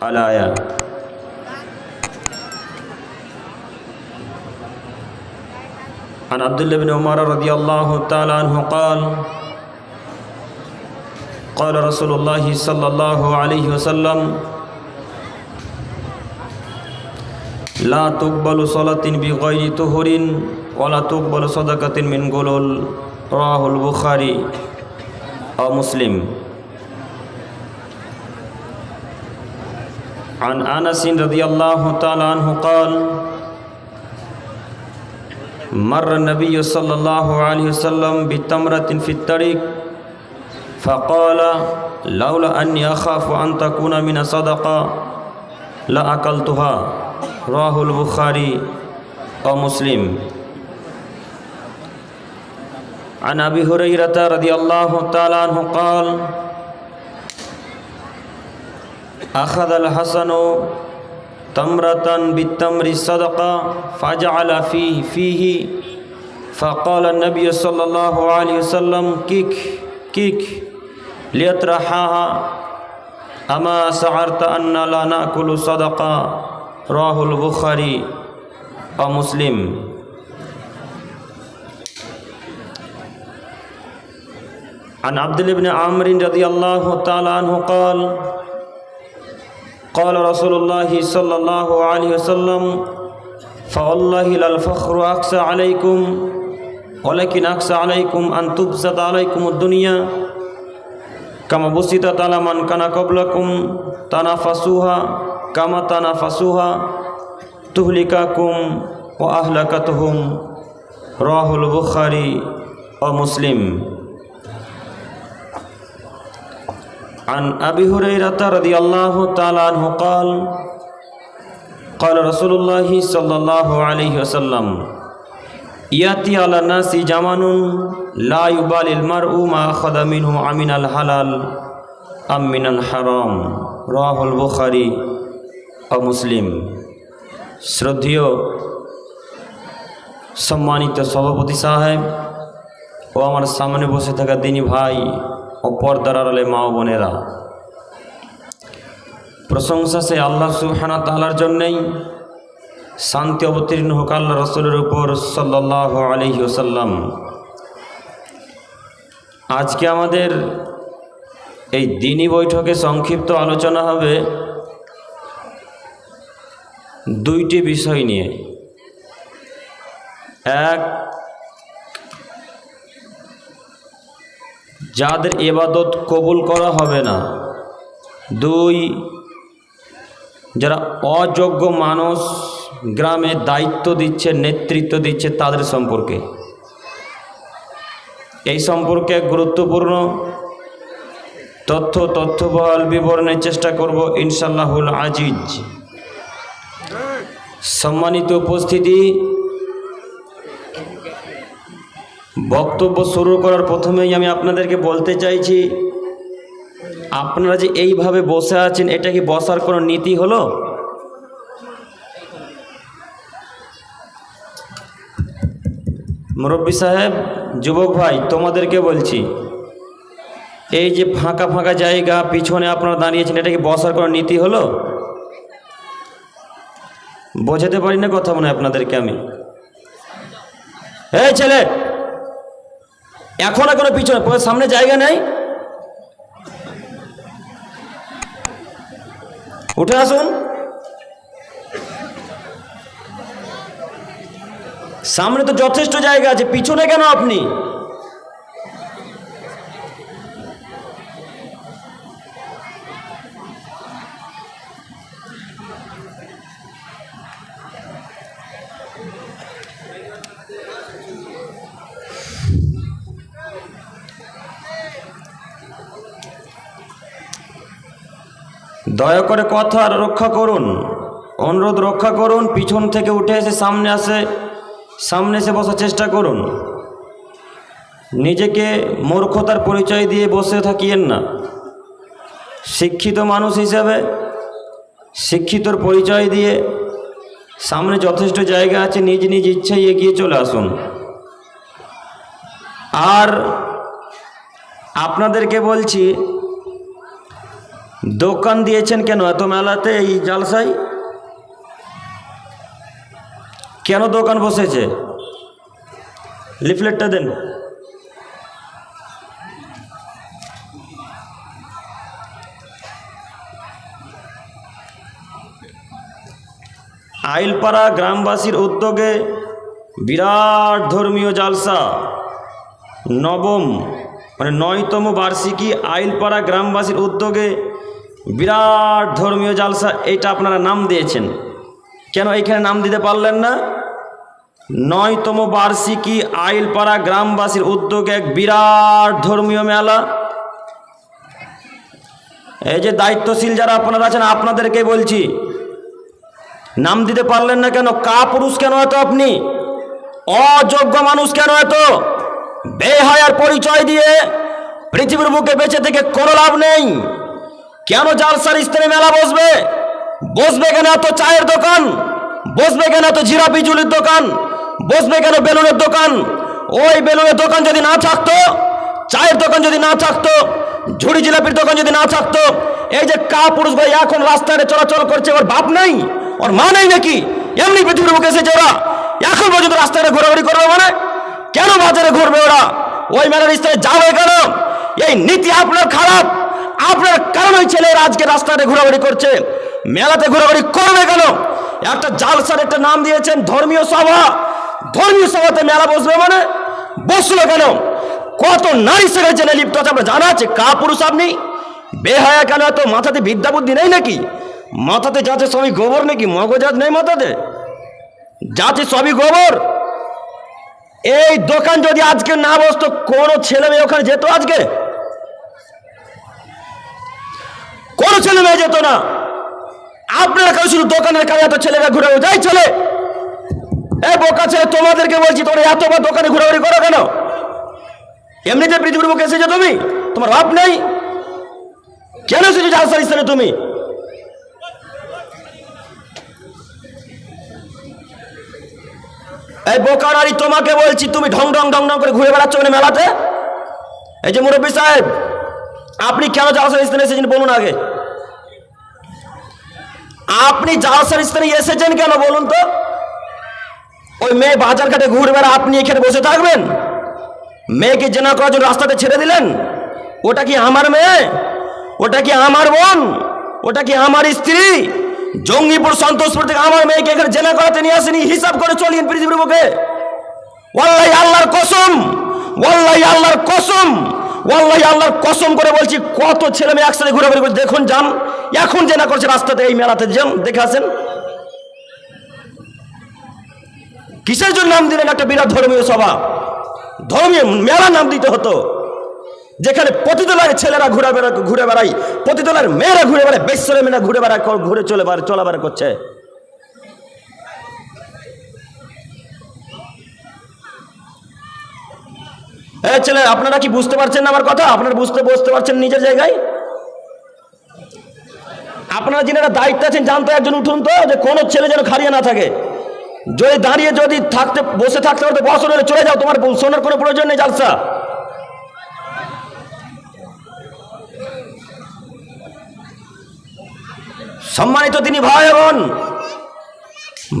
الآية. عن عبد الله بن عمر رضي الله تعالى عنه قال قال رسول الله صلى الله عليه وسلم لا تقبل صلاة بغير طهور ولا تقبل صدقة من غلول رواه البخاري أو مسلم. عن أنس رضي الله تعالى عنه قال مر النبي صلى الله عليه وسلم بتمرة في الطريق فقال لولا أني أخاف أن تكون من صدقة لأكلتها رواه البخاري ومسلم. عن أبي هريرة رضي الله تعالى عنه قال أخذ الحسن تمرة بالتمر الصدقة فجعل فيه فقال النبي صلى الله عليه وسلم كيك ليطرحها أما شعرت أن لا نأكل صدقة رواه البخاري ومسلم. عن عبد الله بن عمرو رضي الله تعالى عنه قال قال رسول الله صلى الله عليه وسلم فوالله لا الفخر أخشى عليكم ولكن أخشى عليكم أن تبسط عليكم الدنيا كما بسطت على من كان قبلكم تنافسوها كما تنافسوها تهلككم وأهلكتهم رواه البخاري ومسلم. عن أبي هريرة رضي الله تعالى عنه قال قال رسول الله صلى الله عليه وسلم يأتي على الناس زمان لا يبالي المرء ما أخذ منه من الحلال أم من الحرام رواه البخاري ومسلم. শ্রদ্ধেয় সম্মানিত সভাপতি সাহেব ও আমার সামনে বসে থাকা দিনী ভাই ও পর্দার আড়ালে মা ও বোনেরা, প্রশংসা সে আল্লাহ সুবহানাহু ওয়া তাআলার জন্যই, শান্তি অবতীর্ণ হোক আল্লাহ রাসূলের উপর সাল্লাল্লাহু আলাইহি ওয়াসাল্লাম। আজকে আমাদের এই দিনী বৈঠকে সংক্ষিপ্ত আলোচনা হবে দুইটি বিষয় নিয়ে। এক, যাদের ইবাদত কবুল করা হবে না। দুই, যারা অযোগ্য মানুষ গ্রামে দায়িত্ব দিচ্ছে, নেতৃত্ব দিচ্ছে, তাদের সম্পর্কে। এই সম্পর্কে গুরুত্বপূর্ণ তথ্যবহুল বিবরণের চেষ্টা করব ইনশাআল্লাহুল আজিজ। সম্মানিত উপস্থিতি, বক্তব্য শুরু করার প্রথমেই আমি আপনাদেরকে বলতে চাইছি, আপনারা যে এইভাবে বসে আছেন, এটা কি বসার কোনো নীতি হলো? মুরব্বী সাহেব, যুবক ভাই, তোমাদেরকে বলছি, এই যে ফাঁকা ফাঁকা জায়গা পিছনে আপনারা দাঁড়িয়েছেন, এটা কি বসার কোনো নীতি হলো? বোঝাতে পারি না কথা মনে হয় আপনাদেরকে আমি। এই ছেলে, এখন এখনো পিছনে, সামনে জায়গা নেই, উঠে আসুন। সামনে তো যথেষ্ট জায়গা আছে, পিছনে কেন আপনি? দয়া করে কথা রক্ষা করুন, অনুরোধ রক্ষা করুন। পিছন থেকে উঠে এসে সামনে এসে বসার চেষ্টা করুন। নিজেকে মূর্খতার পরিচয় দিয়ে বসে থাকিয়েন না। শিক্ষিত মানুষ হিসাবে শিক্ষিতর পরিচয় দিয়ে সামনে যথেষ্ট জায়গা আছে, নিজ নিজ ইচ্ছায় এগিয়ে চলে আসুন। আর আপনাদেরকে বলছি, দোকান দিয়েছেন কেন এত মেলাতে, এই জালসায় কেন দোকান বসেছে? লিফলেটটা দেন। আইলপাড়া গ্রামবাসীর উদ্যোগে বিরাট ধর্মীয় জালসা, নবম মানে 9তম বার্ষিকী আইলপাড়া গ্রামবাসীর উদ্যোগে বিরাট ধর্মীয় জালসা, এইটা আপনারা নাম দিয়েছেন কেন? এইখানে নাম দিতে পারলেন না? 9তম বার্ষিকী আইলপাড়া গ্রামবাসীর উদ্যোগে এক বিরাট ধর্মীয় মেলা। এই যে দায়িত্বশীল যারা আপনারা আছেন, আপনাদেরকে বলছি, নাম দিতে পারলেন না কেন? কাপুরুষ কেন এত? আপনি অযোগ্য মানুষ কেন এত? বেহায়ার পরিচয় দিয়ে পৃথিবীর বুকে বেঁচে থেকে কোনো লাভ নেই। কেন জালসার স্থানে মেলা বসবে? বসবে কেন এত চায়ের দোকান? বসবে কেন এত জিলাপি জুলির দোকান? বসবে কেন বেলুনের দোকান? ওই বেলুনের দোকান যদি না থাকতো, চায়ের দোকান যদি না থাকতো, ঝুড়ি জিলাপির দোকান যদি না থাকতো, এই যে কাপুরুষ ভাই এখন রাস্তায় চলাচল করছে, ওর বাপ নেই, ওর মা নেই নাকি? এমনি পৃথিবীর বুকে এসেছে ওরা, এখন পর্যন্ত রাস্তায় ঘোরাঘুরি করবে মানে? কেন বাজারে ঘুরবে ওরা? ওই মেলার স্থানে যাবে কেন? এই নীতি আপনার খারাপ। আপনার কারণে ছেলেরা আজকে রাস্তায় ঘোরাঘুরি করছে, মেলাতে ঘোরাঘুরি করবে কেন? একটা জালসার একটা নাম দিয়েছেন ধর্মীয় সভা, ধর্মীয় সভাতে মেলা বসবে মানে? বসলো কেন? কত নারী সেখানে লিপ্ত আছে আপনার জানা আছে? কাপুরুষ আপনি, বেহায়া কেন এত? মাথাতে বিদ্যা বুদ্ধি নেই নাকি? মাথাতে যাচ্ছে সবই গোবর নাকি? মগজাত নেই মাথাতে? যাচ্ছে সবই গোবর। এই দোকান যদি আজকে না বসতো, কোনো ছেলে মেয়ে ওখানে যেত? আজকে কোনো ছেলে মেয়ে যেত না। আপনারা কেউ শুধু দোকানের কাছে এত ছেলেরা ঘুরে যাই চলে। এই বোকা ছেলে, তোমাদেরকে বলছি, তোমরা এতবার দোকানে ঘোরাঘুরি করো কেন? এমনিতে পৃথিবীর মুখে এসেছো তুমি, তোমার বাপ নেই, কেন এসেছো জালসার স্থানে তুমি? এই বোকা নারী, তোমাকে বলছি, তুমি ঢং ঢং ঢং ঢং করে ঘুরে বেড়াচ্ছ মানে মেলাতে? এই যে মুরব্বী সাহেব, আপনি কেন জালসার স্থানে এসেছেন বলুন আগে? আপনি জালসার স্থানে এসেছেন কেন বলুন তো? ওই মেয়ে বাজার ঘাটে ঘুরে বেড়া, আপনি এখানে বসে থাকবেন? মেয়েকে জেনা করার জন্য রাস্তাতে ছেড়ে দিলেন? ওটা কি আমার মেয়ে? ওটা কি আমার বোন? ওটা কি আমার স্ত্রী? জঙ্গিপুর সন্তোষপুর থেকে আমার মেয়েকে এখানে জেনা করাতে নিয়ে আসেনি? হিসাব করে চলিয়েন পৃথিবীর বুকে। ওয়াল্লাহি আল্লাহর কসম, ওয়াল্লাহি আল্লাহর কসম, ওয়াল্লাহি আল্লাহর কসম করে বলছি, কত ছেলে মেয়ে একসাথে ঘুরে ঘুরে দেখুন, যান এখন জেনা করছে রাস্তাতে, এই মেলাতে যান দেখে আসেন। কিসের জন্য নাম দিলেন একটা বিরাট ধর্মীয় সভা? ধর্মীয় মেলা নাম দিতে হতো, যেখানে পতিতলার ছেলেরা ঘুরে বেড়ায়, পতিতলার মেয়েরা ঘুরে বেড়ায়, বেশ্যরে মেয়েরা ঘুরে বেড়ায়, ঘুরে চলাফেরা করছে। এই ছেলে, আপনারা কি বুঝতে পারছেন না আমার কথা? আপনারা বুঝতে পারছেন নিজের জায়গায়? আপনারা যিনারা দায়িত্ব আছেন, জানতো একজন উঠুন তো, যে কোনো ছেলে যেন খারিয়ে না থাকে। যদি দাঁড়িয়ে যদি বসে থাকতে পারতো, বছর হলে চলে যাও, তোমার শোনার কোনো প্রয়োজন নেই জালসা। সম্মানিত তিনি ভাই বোন,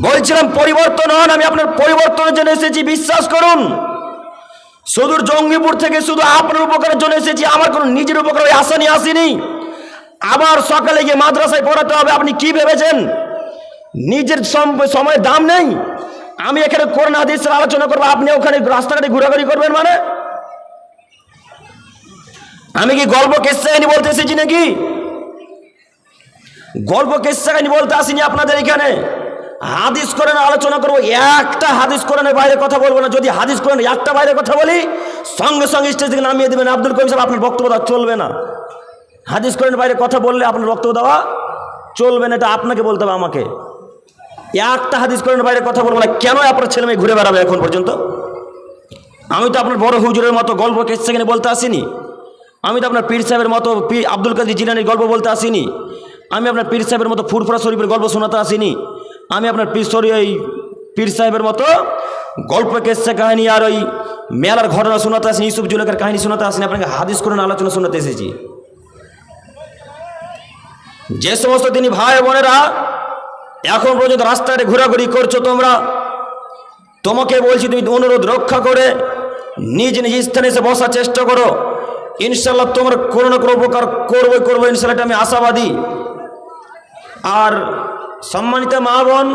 বলছিলাম পরিবর্তন হন। আমি আপনার পরিবর্তনের জন্য এসেছি, বিশ্বাস করুন। সুদূর জঙ্গিপুর থেকে শুধু আপনার উপকারের জন্য এসেছি, আমার কোনো নিজের উপকার আশা নিয়ে আসিনি। আবার সকালে গিয়ে মাদ্রাসায় পড়াতে হবে, আপনি কি ভেবেছেন নিজের সময়ের দাম নেই? আমি এখানে কোরআন হাদিসের আলোচনা করবো, আপনি ওখানে রাস্তাঘাটে ঘোরাঘুরি করবেন মানে? আমি কি গল্প কেসা কাহিনী বলতে এসেছি নাকি? গল্প কেসা কাহিনী বলতে আসিনি আপনাদের এখানে। হাদিস কোরআন আলোচনা করবো, একটা হাদিস কোরআনের বাইরে কথা বলবো না। যদি হাদিস কোরআন একটা বাইরে কথা বলি, সঙ্গে সঙ্গে স্টেজ থেকে নামিয়ে দেবেন। আব্দুল করিম সাহেব, আপনার বক্তব্য দেওয়া চলবে না। হাদিস কোরআনের বাইরে কথা বললে আপনার বক্তব্য দেওয়া চলবে না, এটা আপনাকে বলতে হবে আমাকে। একটা হাদিস কোরআনের বাইরে কথা বলবো না। কেন আপনার ছেলে মেয়ে ঘুরে বেড়াবে এখন পর্যন্ত? আমি তো আপনার বড় হুজুরের মতো গল্প কেসা কাহিনী বলতে আসিনি। আমি তো আপনার পীর সাহেবের মতো আব্দুল কাদের জিলানীর গল্প বলতে আসিনি। আমি আপনার পীর সাহেবের মতো ফুরফুরা শরীফের গল্প শোনাতে আসিনি। আমি আপনার পীর সাহেবের মতো গল্প কেসা কাহিনী আর ওই মেলার ঘটনা শোনাতে আসিনি, ইউসুফ জুলেখার কাহিনী শোনাতে আসিনি। আপনাকে হাদিস কোরআন আলোচনা শোনাতে এসেছি। যে সমস্ত দিনী ভাই বোনেরা এখন পর্যন্ত রাস্তায় ঘোরাঘুরি করছো, তোমাকে বলছি তুমি অনুরোধ রক্ষা করে নিজ নিজ স্থানে এসে বসার চেষ্টা করো। ইনশাল্লাহ তোমার কোনো না কোনো উপকার করবো ইনশাল্লাহ, এটা আমি আশাবাদী। আর সম্মানিত মা বোন,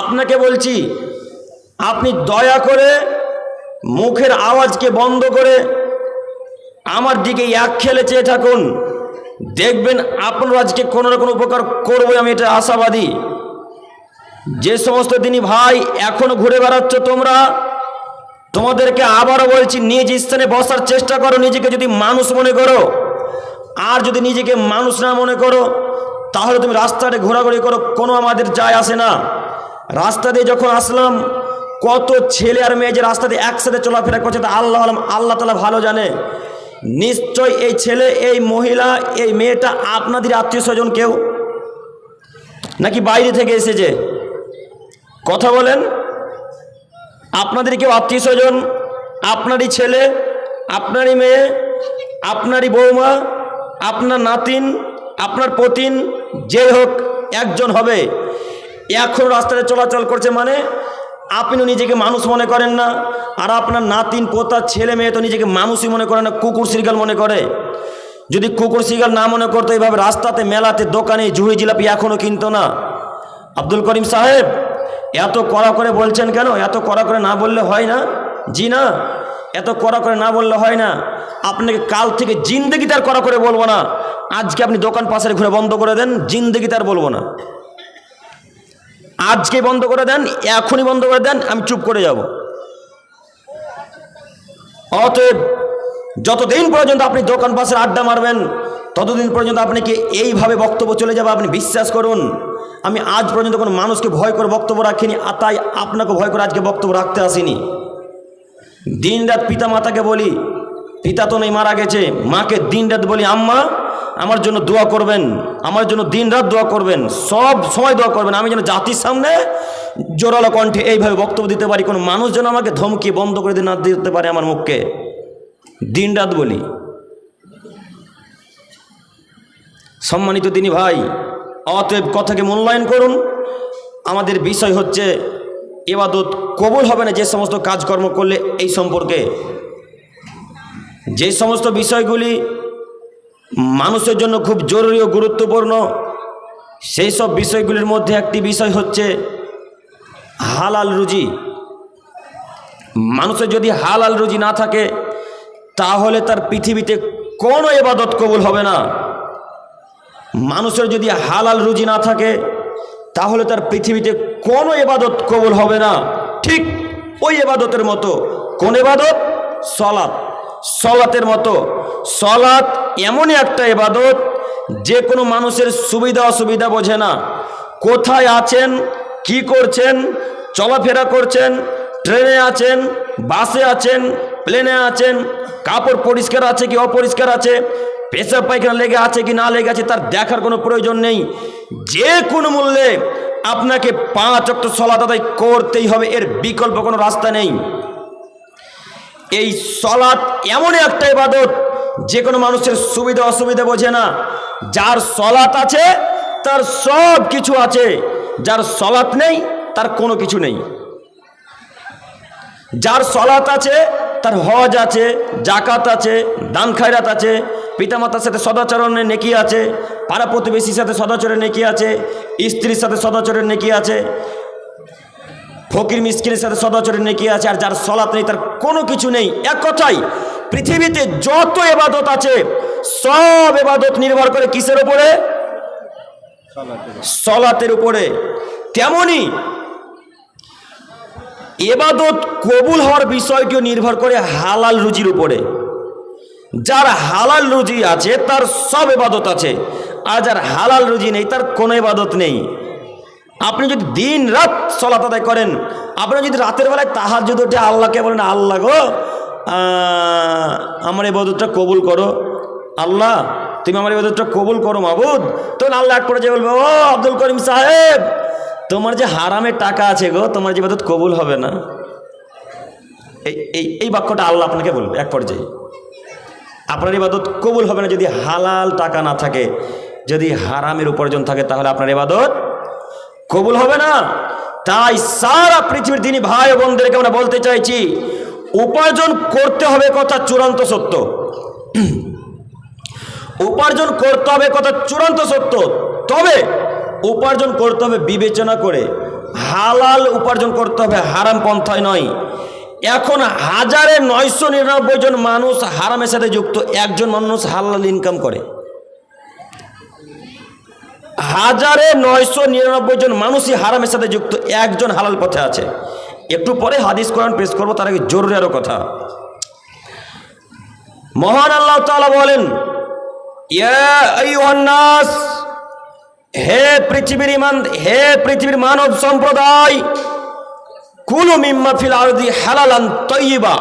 আপনাকে বলছি আপনি দয়া করে মুখের আওয়াজকে বন্ধ করে আমার দিকে এক খেলে চেয়ে থাকুন, দেখবেন আপনার আজকে কোনো না কোনো উপকার করবো, আমি এটা আশাবাদী। যে সমস্ত দিনী ভাই এখনো ঘুরে বেড়াচ্ছ তোমাদেরকে আবারও বলছি নিজ স্থানে বসার চেষ্টা করো। নিজেকে যদি মানুষ মনে করো, আর যদি নিজেকে মানুষ না মনে করো তাহলে তুমি রাস্তাতে ঘোরাঘুরি করো, কোনো আমাদের যায় আসে না। রাস্তা দিয়ে যখন আসলাম কত ছেলে আর মেয়ে যে রাস্তা দিয়ে একসাথে চলাফেরা করছে তা আল্লাহ তাআলা ভালো জানে। নিশ্চয় এই ছেলে, এই মহিলা, এই মেয়েটা আপনাদের আত্মীয় স্বজন কেউ, নাকি বাইরে থেকে এসেছে? কথা বলেন। আপনাদের কেউ আত্মীয় স্বজন? আপনারই ছেলে, আপনারই মেয়ে, আপনারই বৌমা, আপনার নাতিন, আপনার পতিন, যে হোক একজন হবে। এখন রাস্তায় চলাচল করছে মানে আপনিও নিজেকে মানুষ মনে করেন না, আর আপনার নাতিন পোতা ছেলে মেয়ে তো নিজেকে মানুষই মনে করে না, কুকুর শ্রীগাল মনে করে। যদি কুকুর শ্রীগাল না মনে করতো এইভাবে রাস্তাতে, মেলাতে, দোকানে ঝুড়ি জিলাপি এখনও কিনতো না। আব্দুল করিম সাহেব এত কড়া করে বলছেন কেন? এত কড়া করে না বললে হয় না? জি না, এত কড়া করে না বললে হয় না। আপনাকে কাল থেকে জিন্দগিতে আর কড়া করে বলবো না। আজকে আপনি দোকান পাশের ঘুরে বন্ধ করে দেন, জিন্দগিতে আর বলবো না। আজকে বন্ধ করে দেন, এখনই বন্ধ করে দেন, আমি চুপ করে যাব। অতএব যতদিন পর্যন্ত আপনি দোকান পাশের আড্ডা মারবেন ততদিন পর্যন্ত আপনাকে এইভাবে বক্তব্য চলে যাবে। আপনি বিশ্বাস করুন, আমি আজ পর্যন্ত কোনো মানুষকে ভয় করে বক্তব্য রাখিনি, তাই আপনাকে ভয় করে আজকে বক্তব্য রাখতে আসিনি। দিন রাত পিতা মাতাকে বলি, পিতা তো নেই, মারা গেছে, মাকে দিন রাত বলি আম্মা আমার জন্য দোয়া করবেন, আমার জন্য দিন রাত দোয়া করবেন, সব সময় দোয়া করবেন। আমি যেন জাতির সামনে জোরালো কণ্ঠে এইভাবে বক্তব্য দিতে পারি, কোনো মানুষ যেন আমাকে ধমকি বন্ধ করে না দিতে পারে আমার মুখকে। দিন রাত বলি। সম্মানিত দিনী ভাই, অতএব কথাকে মূল্যায়ন করুন। আমাদের বিষয় হচ্ছে ইবাদত কবুল হবে না যে সমস্ত কাজকর্ম করলে এই সম্পর্কে যে সমস্ত বিষয়গুলি মানুষের জন্য খুব জরুরি ও গুরুত্বপূর্ণ, সেই সব বিষয়গুলির মধ্যে একটি বিষয় হচ্ছে হালাল রুজি। মানুষের যদি হালাল রুজি না থাকে তাহলে তার পৃথিবীতে কোনো ইবাদত কবুল হবে না। মানুষের যদি হালাল রুজি না থাকে তাহলে তার পৃথিবীতে কোনো ইবাদত কবুল হবে না। ঠিক ওই ইবাদতের মতো। কোন ইবাদত? সলাত। সলাতের মতো। সলাত এমনই একটা ইবাদত যে কোনো মানুষের সুবিধা অসুবিধা বোঝে না। কোথায় আছেন, কি করছেন, চলাফেরা করছেন, ট্রেনে আছেন, বাসে আছেন, প্লেনে আছেন, কাপড় পরিষ্কার আছে কি অপরিষ্কার আছে, পেশাব পায়খানা লেগে আছে কি না লেগে আছে তার দেখার কোনো প্রয়োজন নেই। যে কোনো মূল্যে আপনাকে 5 ওয়াক্ত সালাত আদায় করতেই হবে, এর বিকল্প কোনো রাস্তা নেই। এই সালাত এমনই একটা ইবাদত যে কোনো মানুষের সুবিধা অসুবিধা বোঝে না। যার সালাত আছে তার সব কিছু আছে, যার সালাত নেই তার কোনো কিছু নেই। যার সালাত আছে তার হজ আছে, জাকাত আছে, দান খায়রাত আছে, পিতামাতার সাথে সদাচরণের নেকি আছে, পাড়া প্রতিবেশীর সাথে সদাচরণের নেকি আছে, স্ত্রীর সাথে সদাচরণের নেকি আছে, ফকির মিসকিনের সাথে সদাচরণের নেকি আছে। আর যার সালাত নেই তার কোনো কিছু নেই। এক কথায় পৃথিবীতে যত ইবাদত আছে সব ইবাদত নির্ভর করে কিসের উপরে? সালাতের উপরে। তেমনি ইবাদত কবুল হওয়ার বিষয়টিও নির্ভর করে হালাল রুজির উপরে। যার হালাল রুজি আছে তার সব ইবাদত আছে, আর যার হালাল রুজি নেই তার কোনো ইবাদত নেই। আপনি যদি দিন রাত সালাত আদায় করেন, আপনি যদি রাতের বেলায় তাহাজ্জুদ উঠে আল্লাহকে বলেন আল্লাহ গো আমার ইবাদতটা কবুল করো, আল্লাহ তুমি আমার ইবাদতটা কবুল করো মাবুদ, তখন আল্লাহ এক পর্যায়ে বলবে ও আব্দুল করিম সাহেব তোমার যে হারামের টাকা আছে গো, তোমার যে ইবাদত কবুল হবে না। এই বাক্যটা আল্লাহ আপনাকে বলবে এক পর্যায়ে। আপনার ইবাদত কবুল হবে না যদি হালাল টাকা না থাকে, যদি হারামের উপার্জন থাকে তাহলে আপনার ইবাদত কবুল হবে না। তাই সারা পৃথিবীর দিনী ভাই ও বোনদেরকে আমরা বলতে চাইছি, উপার্জন করতে হবে কথা চূড়ান্ত সত্য, উপার্জন করতে হবে কথা চূড়ান্ত সত্য, তবে উপার্জন করতে হবে বিবেচনা করে, হালাল উপার্জন করতে হবে, হারাম পন্থায় নয়। এখন 1999 জন মানুষ হারামের সাথে যুক্ত, একজন মানুষ হালাল ইনকাম করে। 1999 জন মানুষই হারামের সাথে যুক্ত, একজন হালাল পথে আছে। একটু পরে হাদিস কোরআন পেশ করবো, তার আগে জরুরি আরো কথা। মহান আল্লাহ তাআলা বলেন, ইয়া আইয়ুহান নাস, হে পৃথিবীর মানব সম্প্রদায়, কুলু মিম্মা ফিল আরদি হালালান তাইয়্যিবা।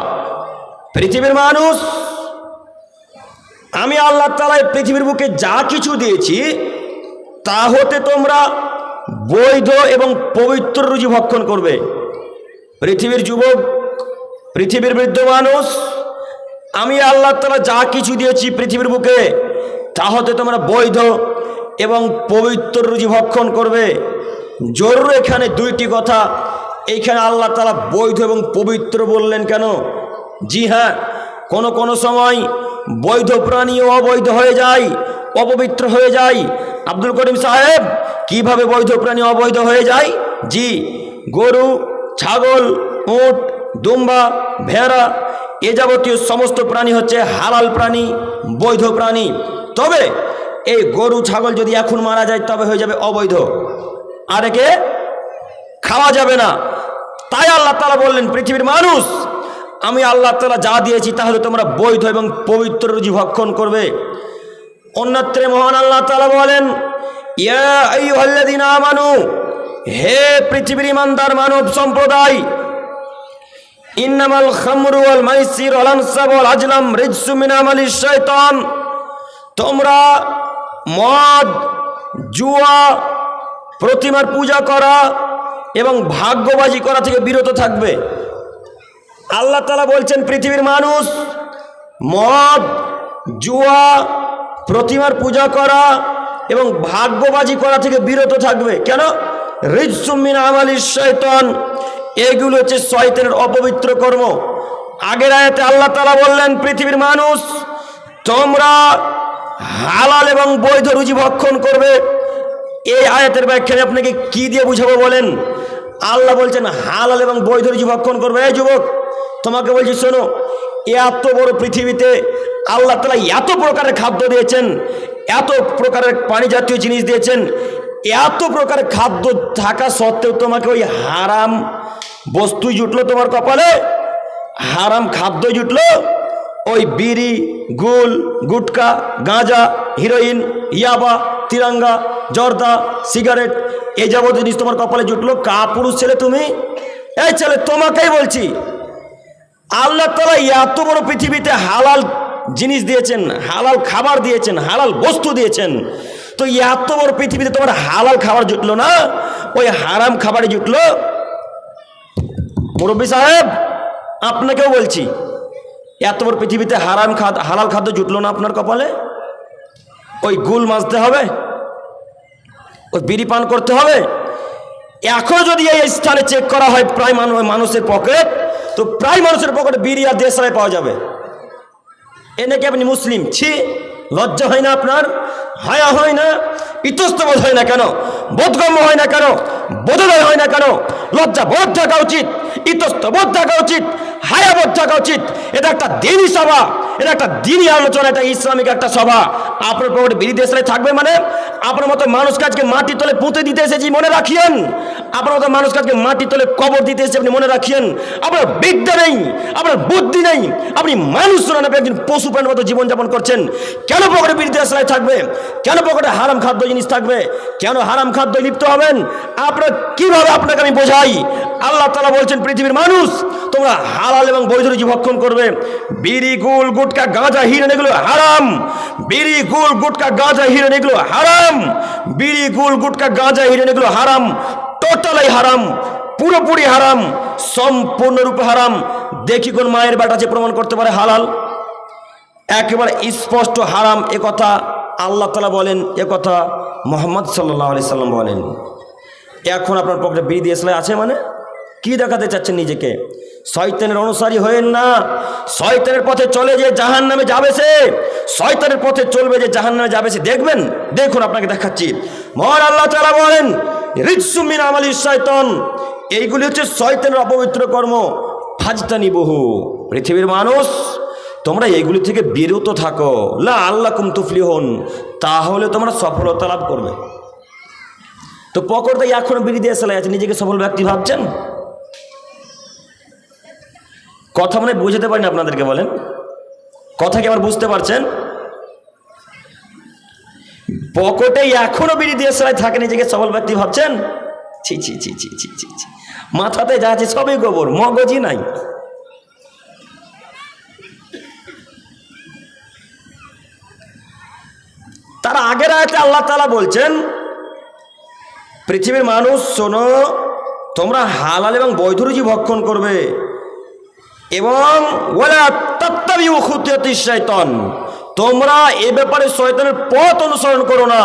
পৃথিবীর মানুষ, আমি আল্লাহ তাআলা পৃথিবীর বুকে যা কিছু দিয়েছি তা হতে তোমরা বৈধ এবং পবিত্র রুজি ভক্ষণ করবে। পৃথিবীর যুবক, পৃথিবীর বৃদ্ধ মানুষ, আমি আল্লাহ তাআলা যা কিছু দিয়েছি পৃথিবীর বুকে তা হতে তোমরা বৈধ এবং পবিত্র রুজি ভক্ষণ করবে। জরুরি এখানে দুইটি কথা। এইখানে আল্লাহ তাআলা বৈধ এবং পবিত্র বললেন কেন? জি হ্যাঁ, কোনো সময় বৈধ প্রাণীও অবৈধ হয়ে যায়, অপবিত্র হয়ে যায়। আব্দুল করিম সাহেব, কিভাবে বৈধ প্রাণী অবৈধ হয়ে যায়? জি, গরু, ছাগল, উট, দুম্বা, ভেড়া এ যাবতীয় সমস্ত প্রাণী হচ্ছে হালাল প্রাণী, বৈধ প্রাণী। তবে এই গরু ছাগল যদি এখন মারা যায় তবে হয়ে যাবে অবৈধ, আর একে খাওয়া যাবে না। তাই আল্লাহ তাআলা বললেন, পৃথিবীর মানুষ, আমি আল্লাহ তাআলা যা দিয়েছি তাহলে তোমরা বৈধ এবং পবিত্র রুজি ভক্ষণ করবে। অন্যত্রে মহান আল্লাহ তাআলা বলেন, ইয়া আইয়ুহাল্লাযীনা আমানু, হে পৃথিবীর ইমানদার মানব সম্প্রদায়, ইন্নামাল খামরু ওয়াল মাইসির ওয়াল আনসাব ওয়াল আজলাম রিজসুম মিন আমালিশ শাইতান। তোমরা মদ, জুয়া, প্রতিমার পূজা করা এবং ভাগ্যবাজি করা থেকে বিরত থাকবে। আল্লাহ তাআলা বলছেন, পৃথিবীর মানুষ মদ, জুয়া, প্রতিমার পূজা করা এবং ভাগ্যবাজি করা থেকে বিরত থাকবে। কেন? রিজসুম মিন আমালিশ শাইতান, এগুলো হচ্ছে শয়তানের অপবিত্র কর্ম। আগের আয়াতে আল্লাহ তাআলা বললেন, পৃথিবীর মানুষ, তোমরা হালাল এবং বৈধ রুজি ভক্ষণ করবে। এই আয়াতের ব্যাখ্যায় আপনাকে কি দিয়ে বুঝাবো বলেন? আল্লাহ বলছেন হালাল এবং বৈধ রুজি ভক্ষণ করবে। এই যুবক, তোমাকে বলছি শোনো, এত বড় পৃথিবীতে আল্লাহ তাআলা এত প্রকারের খাদ্য দিয়েছেন, এত প্রকারের পানি জাতীয় জিনিস দিয়েছেন, এত প্রকারের খাদ্য থাকা সত্ত্বেও তোমাকে ওই হারাম বস্তুই জুটলো তোমার কপালে, হারাম খাদ্য জুটলো। ওই বিড়ি, গুল, গুটকা, গাঁজা, হিরোইন, ইয়াবা, তিরঙ্গা, জর্দা, সিগারেট এই যাবতীয় জিনিস তোমার কপালে জুটলো। কাপুরুষ ছেলে তুমি! এই ছেলে, তোমাকেই বলছি, আল্লাহ তাআলা এত বড় পৃথিবীতে হালাল জিনিস দিয়েছেন, হালাল খাবার দিয়েছেন, হালাল বস্তু দিয়েছেন, তো এত বড় পৃথিবীতে তোমার হালাল খাবার জুটলো না, ওই হারাম খাবারে জুটলো। মুরব্বী সাহেব, আপনাকেও বলছি, এত বড় পৃথিবীতে হালাল খাদ্য জুটলো না আপনার কপালে? ওই গুল মাজতে হবে, ওই বিড়ি পান করতে হবে। এখন যদি এই স্থানে চেক করা হয় প্রায় মানুষের পকেট, তো প্রায় মানুষের পকেটে বিড়ি আর দেশলাই পাওয়া যাবে। এ নাকি আপনি মুসলিম? ছি, লজ্জা হয় না আপনার? হায়া হয় না? ইতস্তবোধ হয় না কেন? বোধগম্য হয় না কেন? বোধোদয় হয় না কেন? লজ্জা বোধ থাকা উচিত, ইতস্তবোধ থাকা উচিত, হায়াবোধ থাকা উচিত। এটা একটা দিনই সভা, এটা একটা দিনই আলোচনা, এটা ইসলামিক একটা সভা। আপনার পকেটে বিড়ি দেশলাই থাকবে মানে আপনার মতো মানুষকে আজকে মাটি তলে পুঁতে দিতে এসেছি, মনে রাখিয়েন। আপনার মতো মানুষকে আজকে মাটি তলে কবর দিতে এসেছি, আপনি মনে রাখিয়েন। আপনার বিদ্যা নেই, আপনার বুদ্ধি নেই, আপনি মানুষ নন, আপনি একজন পশু প্রাণীর মতো জীবনযাপন করছেন। কেন পকেটে বিড়ি দেশলাই থাকবে? কেন পকেটে হারাম খাদ্য জিনিস থাকবে? কেন হারাম খাদ্য লিপ্ত হবেন? আপনার কিভাবে আপনাকে আমি বোঝাই? আল্লাহ তাআলা বলছেন, পৃথিবীর মানুষ, তোমরা হালাল এবং বৈধ রুজি ভক্ষণ করবে। বিড়ি, গুল, গুটকা, গাঁজা, হিরোইন এগুলো হারাম। বিড়ি, গুল, গুটকা, গাঁজা, হিরোইন এগুলো হারাম। বিড়ি, গুল, গুটকা, গাঁজা, হিরোইন এগুলো হারাম, টোটালাই হারাম, পুরোপুরি হারাম, সম্পূর্ণরূপে হারাম। দেখি কোন মায়ের বেটা যে প্রমাণ করতে পারে হালাল। একেবারে স্পষ্ট হারাম, এ কথা আল্লাহ তাআলা বলেন, এ কথা মুহাম্মদ সাল্লাল্লাহু আলাইহি সাল্লাম বলেন। এখন আপনার পকেটে বিড়ি এসলাই আছে, মানে কি দেখাতে চাচ্ছেন নিজেকে? শয়তানের অনুসারী হয়েন না। শয়তানের পথে চলে যে জাহান্নামে যাবে সে, শয়তানের পথে চলবে যে জাহান্নামে যাবে সে। দেখবেন, দেখুন আপনাকে দেখাচ্ছি। মহান আল্লাহ তাআলা বলেন, রিজসুম মিন আমালিশ শয়তান, এইগুলি হচ্ছে শয়তানের অপবিত্র কর্ম। ফাজতানিবুহু, পৃথিবীর মানুষ তোমরা এইগুলি থেকে বিরত থাকো, লাআল্লাকুম তুফলিহুন, তাহলে তোমরা সফলতা লাভ করবে। তো পকেটে এখনো বিড়ি দিয়ে চালাই আছে, নিজেকে সফল ব্যক্তি ভাবছেন? কথা মানে বুঝতে পারিনি আপনাদেরকে, বলেন কথা কি আবার বুঝতে পারছেন? পকেটে এখনো বিড়ি দিয়ে চালাই থাকে, নিজেকে সফল ব্যক্তি ভাবছেন? ছি ছি ছি ছি ছি ছি ছি, মাথাতে যা আছে সবই গোবর, মগজই নাই। তার আগের আয়াতে আল্লাহ তাআলা বলছেন, পৃথিবীর মানুষ শোনো, তোমরা হালাল এবং বৈধ রুজি ভক্ষণ করবে এবং ওয়ালা তাত্তাবিউ খুতুওয়াতিশ শাইতান, তোমরা এ ব্যাপারে শয়তানের পথ অনুসরণ করো না।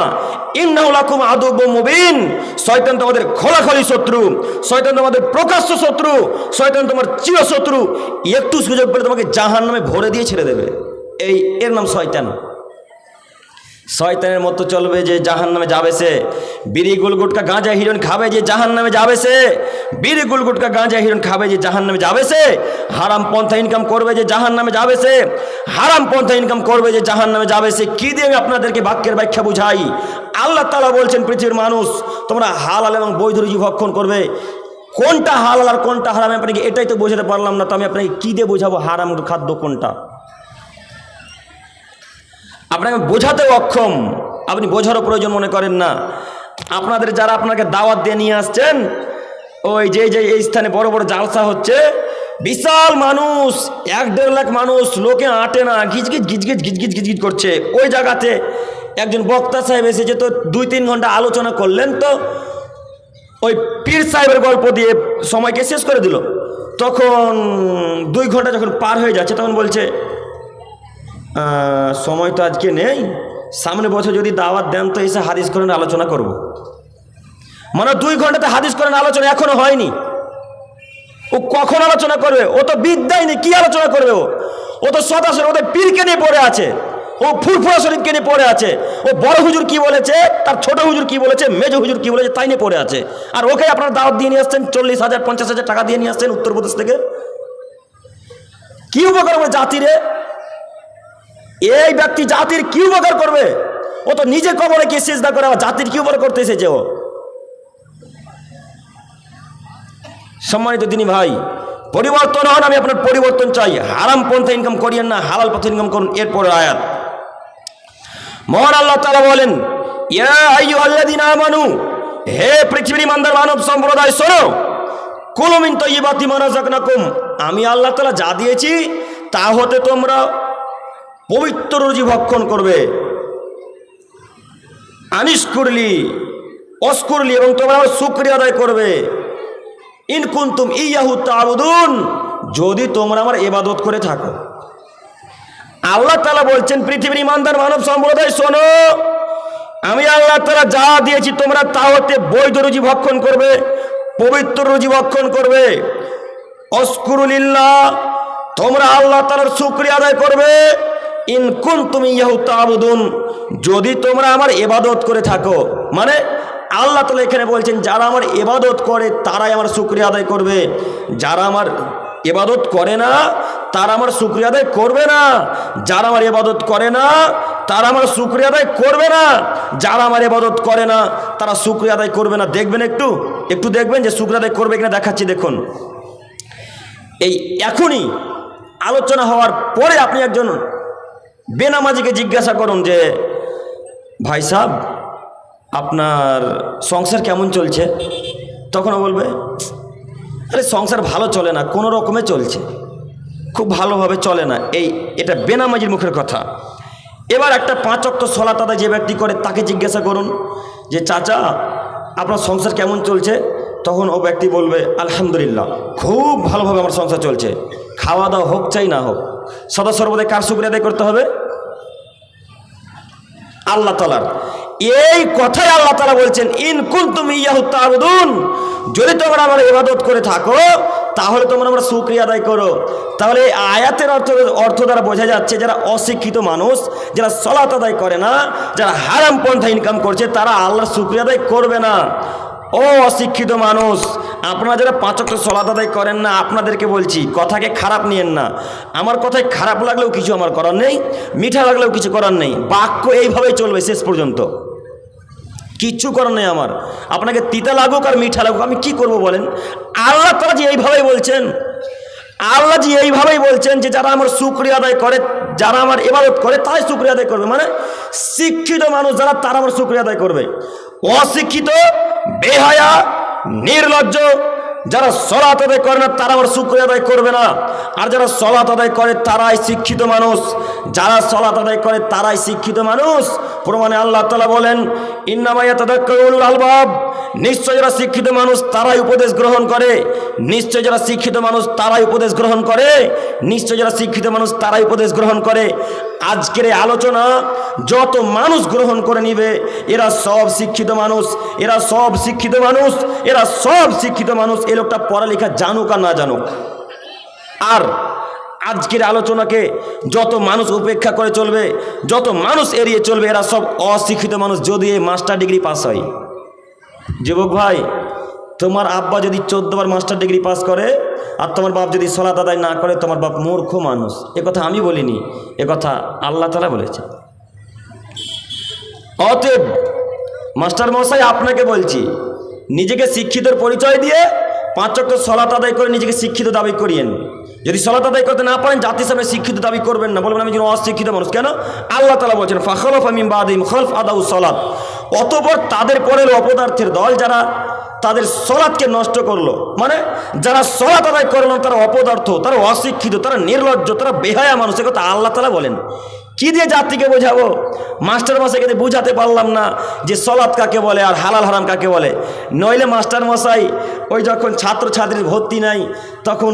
ইন্নাহু লাকুম আদুউম মুবিন, শয়তান তোমাদের খোলাখুলি শত্রু, শয়তান তোমাদের প্রকাশ্য শত্রু, শয়তান তোমার চিরশত্রু। একটু সুযোগ পেলে তোমাকে জাহান্নামে ভরে দিয়ে ছেড়ে দেবে। এর নাম শয়তান। শয়তানের মতো চলবে যে জাহান্নামে যাবে সে। বিড়ি গুলগুটকা গাঁজা হিরোইন খাবে যে জাহান্নামে যাবে সে। বিড়ি গুলগুটকা গাঁজা হিরোইন খাবে যে জাহান্নামে যাবে সে। হারাম পন্থা ইনকাম করবে যে জাহান্নামে যাবে সে। হারাম পন্থা ইনকাম করবে যে জাহান্নামে যাবে সে। কি দিয়ে আমি আপনাদেরকে বাক্যের ব্যাখ্যা বুঝাই? আল্লাহ তাআলা বলছেন, পৃথিবীর মানুষ তোমরা হালাল এবং বৈধ রুজি ভক্ষণ করবে। কোনটা হালাল আর কোনটা হারাম আপনাকে এটাই তো বোঝাতে পারলাম না, তো আমি আপনাকে কি দিয়ে বোঝাবো হারাম খাদ্য কোনটা? আপনাকে বোঝাতে অক্ষম, আপনি বোঝারও প্রয়োজন মনে করেন না। আপনাদের যারা আপনাকে দাওয়াত দিয়ে নিয়ে আসছেন, ওই যে এই স্থানে বড় বড় জালসা হচ্ছে, বিশাল মানুষ, 1-1.5 লাখ মানুষ, লোকে আটে না, গিজগিজ গিজগিজ গিজগিজ গিজগিজ করছে। ওই জায়গাতে একজন বক্তা সাহেব এসেছে, তো 2-3 ঘন্টা আলোচনা করলেন, তো ওই পীর সাহেবের গল্প দিয়ে সময়কে শেষ করে দিল। তখন 2 ঘন্টা যখন পার হয়ে যাচ্ছে, তখন বলছে, সময় তো আজকে নেই, সামনে বছর যদি দাওয়াত দেন তো এসে হাদিস কোরআন আলোচনা করব। মানে 2 ঘন্টাতে হাদিস কোরআন আলোচনা এখনো হয়নি। ও কখন আলোচনা করবে? ও তো বিদ্যাই নেই, কি আলোচনা করবে? ও তো সদাসর ওদের পীরকে নিয়ে পড়ে আছে, ও ফুরফুরা শরীফকে নিয়ে পড়ে আছে, ও বড় হুজুর কি বলেছে, তার ছোট হুজুর কি বলেছে, মেজ হুজুর কি বলেছে, তাই নিয়ে পড়ে আছে। আর ওকে আপনারা দাওয়াত দিয়ে নিয়ে আসছেন, 40,000 50,000 টাকা দিয়ে নিয়ে আসছেন উত্তরপ্রদেশ থেকে। কি উপকার হবে জাতিরে? এই ব্যক্তি জাতির কি উপকার করবে? ও তো নিজে কবরে গিয়ে সিজদা করে, জাতির কি উপকার করতে এসেছে ও? সম্মানিত দিনী ভাই, পরিবর্তন হন, আমি আপনার পরিবর্তন চাই। হারাম পন্থা ইনকাম করিয়েন না, হালাল পথে ইনকাম করুন। এরপর আয়াত মহান আল্লাহ তাআলা বলেন, ইয়া আইয়ুহাল্লাযীনা আমানু, হে পৃথিবীর ইমানদার মানব সম্প্রদায় শোনো, কুলু মিন তাইয়্যিবাতি মা রাযাকনাকুম, আমি আল্লাহ তাআলা যা দিয়েছি তা হতে তোমরা পবিত্র রুজি ভক্ষণ করবে। আনিশকুরলি অশকুরলি, এবং তোমরা শুকরিয়া আদায় করবে। ইন কুনতুম ইয়াহু তা'বুদুন, যদি তোমরা আমার ইবাদত করে থাকো। আল্লাহ তাআলা বলছেন, পৃথিবীর ইমানদার মানব সম্প্রদায় শোনো, আমি আল্লাহ তাআলা যা দিয়েছি তোমরা তা হতে বৈধ রুজি ভক্ষণ করবে, পবিত্র রুজি ভক্ষণ করবে। অশকুরুলিল্লাহ, তোমরা আল্লাহ তাআলার শুকরিয়া আদায় করবে। ইন কুনতুম ইয়াহু তা'বুদুন, যদি তোমরা আমার ইবাদত করে থাকো। মানে আল্লাহ তাআলা এখানে বলছেন, যারা আমার ইবাদত করে তারাই আমার শুকরিয়া আদায় করবে, যারা আমার ইবাদত করে না তারা আমার শুকরিয়া আদায় করবে না। যারা আমার ইবাদত করে না তারা আমার শুকরিয়া আদায় করবে না। যারা আমার ইবাদত করে না তারা শুকরিয়া আদায় করবে না। দেখবেন, একটু দেখবেন যে শুকরিয়া আদায় করবে কিনা, দেখাচ্ছি দেখুন। এই এখনই আলোচনা হওয়ার পরে আপনি একজন বেনামাজিকে জিজ্ঞাসা করুন যে, ভাই সাহেব আপনার সংসার কেমন চলছে? তখন ও বলবে, আরে সংসার ভালো চলে না, কোনো রকমে চলছে, খুব ভালোভাবে চলে না। এটা বেনামাজির মুখের কথা। এবার একটা 5 ওয়াক্ত সালাত আদায় যে ব্যক্তি করে তাকে জিজ্ঞাসা করুন যে, চাচা আপনার সংসার কেমন চলছে? তখন ও ব্যক্তি বলবে, আলহামদুলিল্লাহ খুব ভালোভাবে আমার সংসার চলছে। খাওয়া দাওয়া হোক চাই না হোক, সদা সর্বদাই কার শুকরিয়া আদায় করতে হবে? আল্লাহ তাআলার। এই কথাই আল্লাহ তাআলা বলছেন, ইন কুনতুম ইয়াহু তা'বুদুন, যদি তোমরা আমার ইবাদত করে থাকো তাহলে তোমরা আমার শুকরিয়া আদায় করো। তাহলে এই আয়াতের অর্থ দ্বারা বোঝা যাচ্ছে যারা অশিক্ষিত মানুষ, যারা সালাত আদায় করে না, যারা হারাম পন্থা ইনকাম করছে, তারা আল্লাহর শুকরিয়া আদায় করবে না। ও অশিক্ষিত মানুষ, আপনারা যারা 5 ওয়াক্ত সালাত আদায় করেন না, আপনাদেরকে বলছি কথাকে খারাপ নিয়েন না। আমার কথায় খারাপ লাগলেও কিছু আমার করার নেই, মিঠা লাগলেও কিছু করার নেই। বাক্য এইভাবেই চলবে শেষ পর্যন্ত, কিচ্ছু করার নেই আমার। আপনাকে তিতা লাগুক আর মিঠা লাগুক, আমি কি করব বলেন? আল্লাহ তাআলা যে এইভাবেই বলছেন, আল্লাহ জি এইভাবেই বলছেন যে যারা আমার শুকরিয়া আদায় করে, যারা আমার ইবাদত করে, তাই শুকরিয়া আদায় করবে। মানে শিক্ষিত মানুষ যারা, তারা আমার শুকরিয়া আদায় করবে। অশিক্ষিত, বেহায়া, নির্লজ্জ যারা সালাত আদায় করে না, তারা আমার শুকরিয়া আদায় করবে না। আর যারা সালাত আদায় করে তারাই শিক্ষিত মানুষ, যারা সালাত আদায় করে তারাই শিক্ষিত মানুষ। প্রমাণে আল্লাহ তাআলা বলেন, ইন্নামা ইয়াতাযাক্কারু উলুল আলবাব, নিশ্চয় যারা শিক্ষিত মানুষ তারাই উপদেশ গ্রহণ করে, নিশ্চয় যারা শিক্ষিত মানুষ তারাই উপদেশ গ্রহণ করে, নিশ্চয় যারা শিক্ষিত মানুষ তারাই উপদেশ গ্রহণ করে। আজকের এই আলোচনা যত মানুষ গ্রহণ করে নিবে, এরা সব শিক্ষিত মানুষ, এরা সব শিক্ষিত মানুষ, এরা সব শিক্ষিত মানুষ। এই লোকটা পড়ালেখা জানুক আর না জানুক। আর আজকের আলোচনাকে যত মানুষ উপেক্ষা করে চলবে, যত মানুষ এড়িয়ে চলবে, এরা সব অশিক্ষিত মানুষ, যদি এই মাস্টার ডিগ্রি পাস হয়। যুবক ভাই, তোমার আব্বা যদি 14 বার মাস্টার ডিগ্রি পাস করে আর তোমার বাপ যদি সালাত আদায় না করে, তোমার বাপ মূর্খ মানুষ। কথা আমি বলিনি, কথা আল্লাহ তাআলা বলেছে। অতএব মাস্টার মশাই আপনাকে বলছি, নিজেকে শিক্ষিতর পরিচয় দিয়ে 5 ওয়াক্ত সালাত আদায় করে নিজেকে শিক্ষিত দাবি করিয়েন। যদি সালাত আদায় করতে না পারেন, জাতির সামনে শিক্ষিত দাবি করবেন না, বলবেন আমি যেন অশিক্ষিত মানুষ। কেন? আল্লাহ তাআলা বলছেন, ফাখালাফা মিন বাদিহিম খালফ আদাউ সালাত, অতঃপর তাদের পরে অপদার্থের দল যারা তাদের সালাতকে নষ্ট করলো। মানে যারা সালাত আদায় করলো তারা অপদার্থ, তারা অশিক্ষিত, তারা নির্লজ্জ, তারা বেহায়া মানুষ। কথা আল্লাহ তাআলা বলেন। কি দিয়ে জাতিকে বোঝাবো? মাস্টার মশাইকে দিয়ে বুঝাতে পারলাম না যে সালাত কাকে বলে আর হালাল হারাম কাকে বলে। নইলে মাস্টার মশাই ওই যখন ছাত্র ছাত্রীর ভর্তি নাই, তখন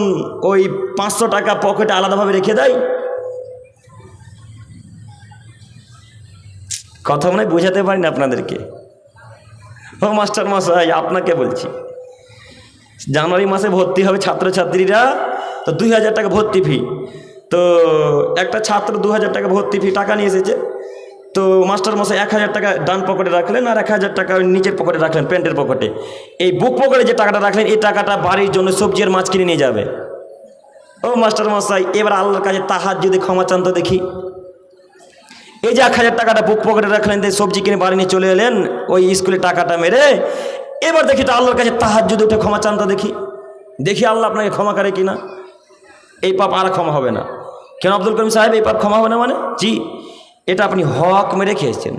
ওই 500 টাকা পকেটে আলাদাভাবে রেখে দেয়। কথা মনে হয় বোঝাতে পারি না আপনাদেরকে। ও মাস্টার মশাই, আপনাকে বলছি, জানুয়ারি মাসে ভর্তি হবে ছাত্রছাত্রীরা, তো 2000 টাকা ভর্তি ফি। তো একটা ছাত্র 2000 টাকা ভর্তি ফি টাকা নিয়ে এসেছে। তো মাস্টার মশাই 1000 টাকা ডান পকেটে রাখলেন আর 1000 টাকা নিচের পকেটে রাখলেন, প্যান্টের পকেটে। এই বুক পকেটে যে টাকাটা রাখলেন, এই টাকাটা বাড়ির জন্য সবজি আর মাছ কিনে নিয়ে যাবে। ও মাস্টার মশাই, এবার আল্লাহর কাছে তাহাজ্জুদে ক্ষমা চান তো দেখি। এই যে 1000 টাকাটা বুক পকেটে রাখলেন, সবজি কিনে বাড়ি নিয়ে চলে এলেন ওই স্কুলে টাকাটা মেরে, এবার দেখি তো আল্লাহর কাছে তাহাজ্জুদে উঠে ক্ষমা চান তো দেখি। দেখি আল্লাহ আপনাকে ক্ষমা করে কিনা। এই পাপ আর ক্ষমা হবে না। কেন আব্দুল করিম সাহেব, এই পাপ ক্ষমা হবে না মানে? জি, এটা আপনি হক মেরে খেয়েছেন।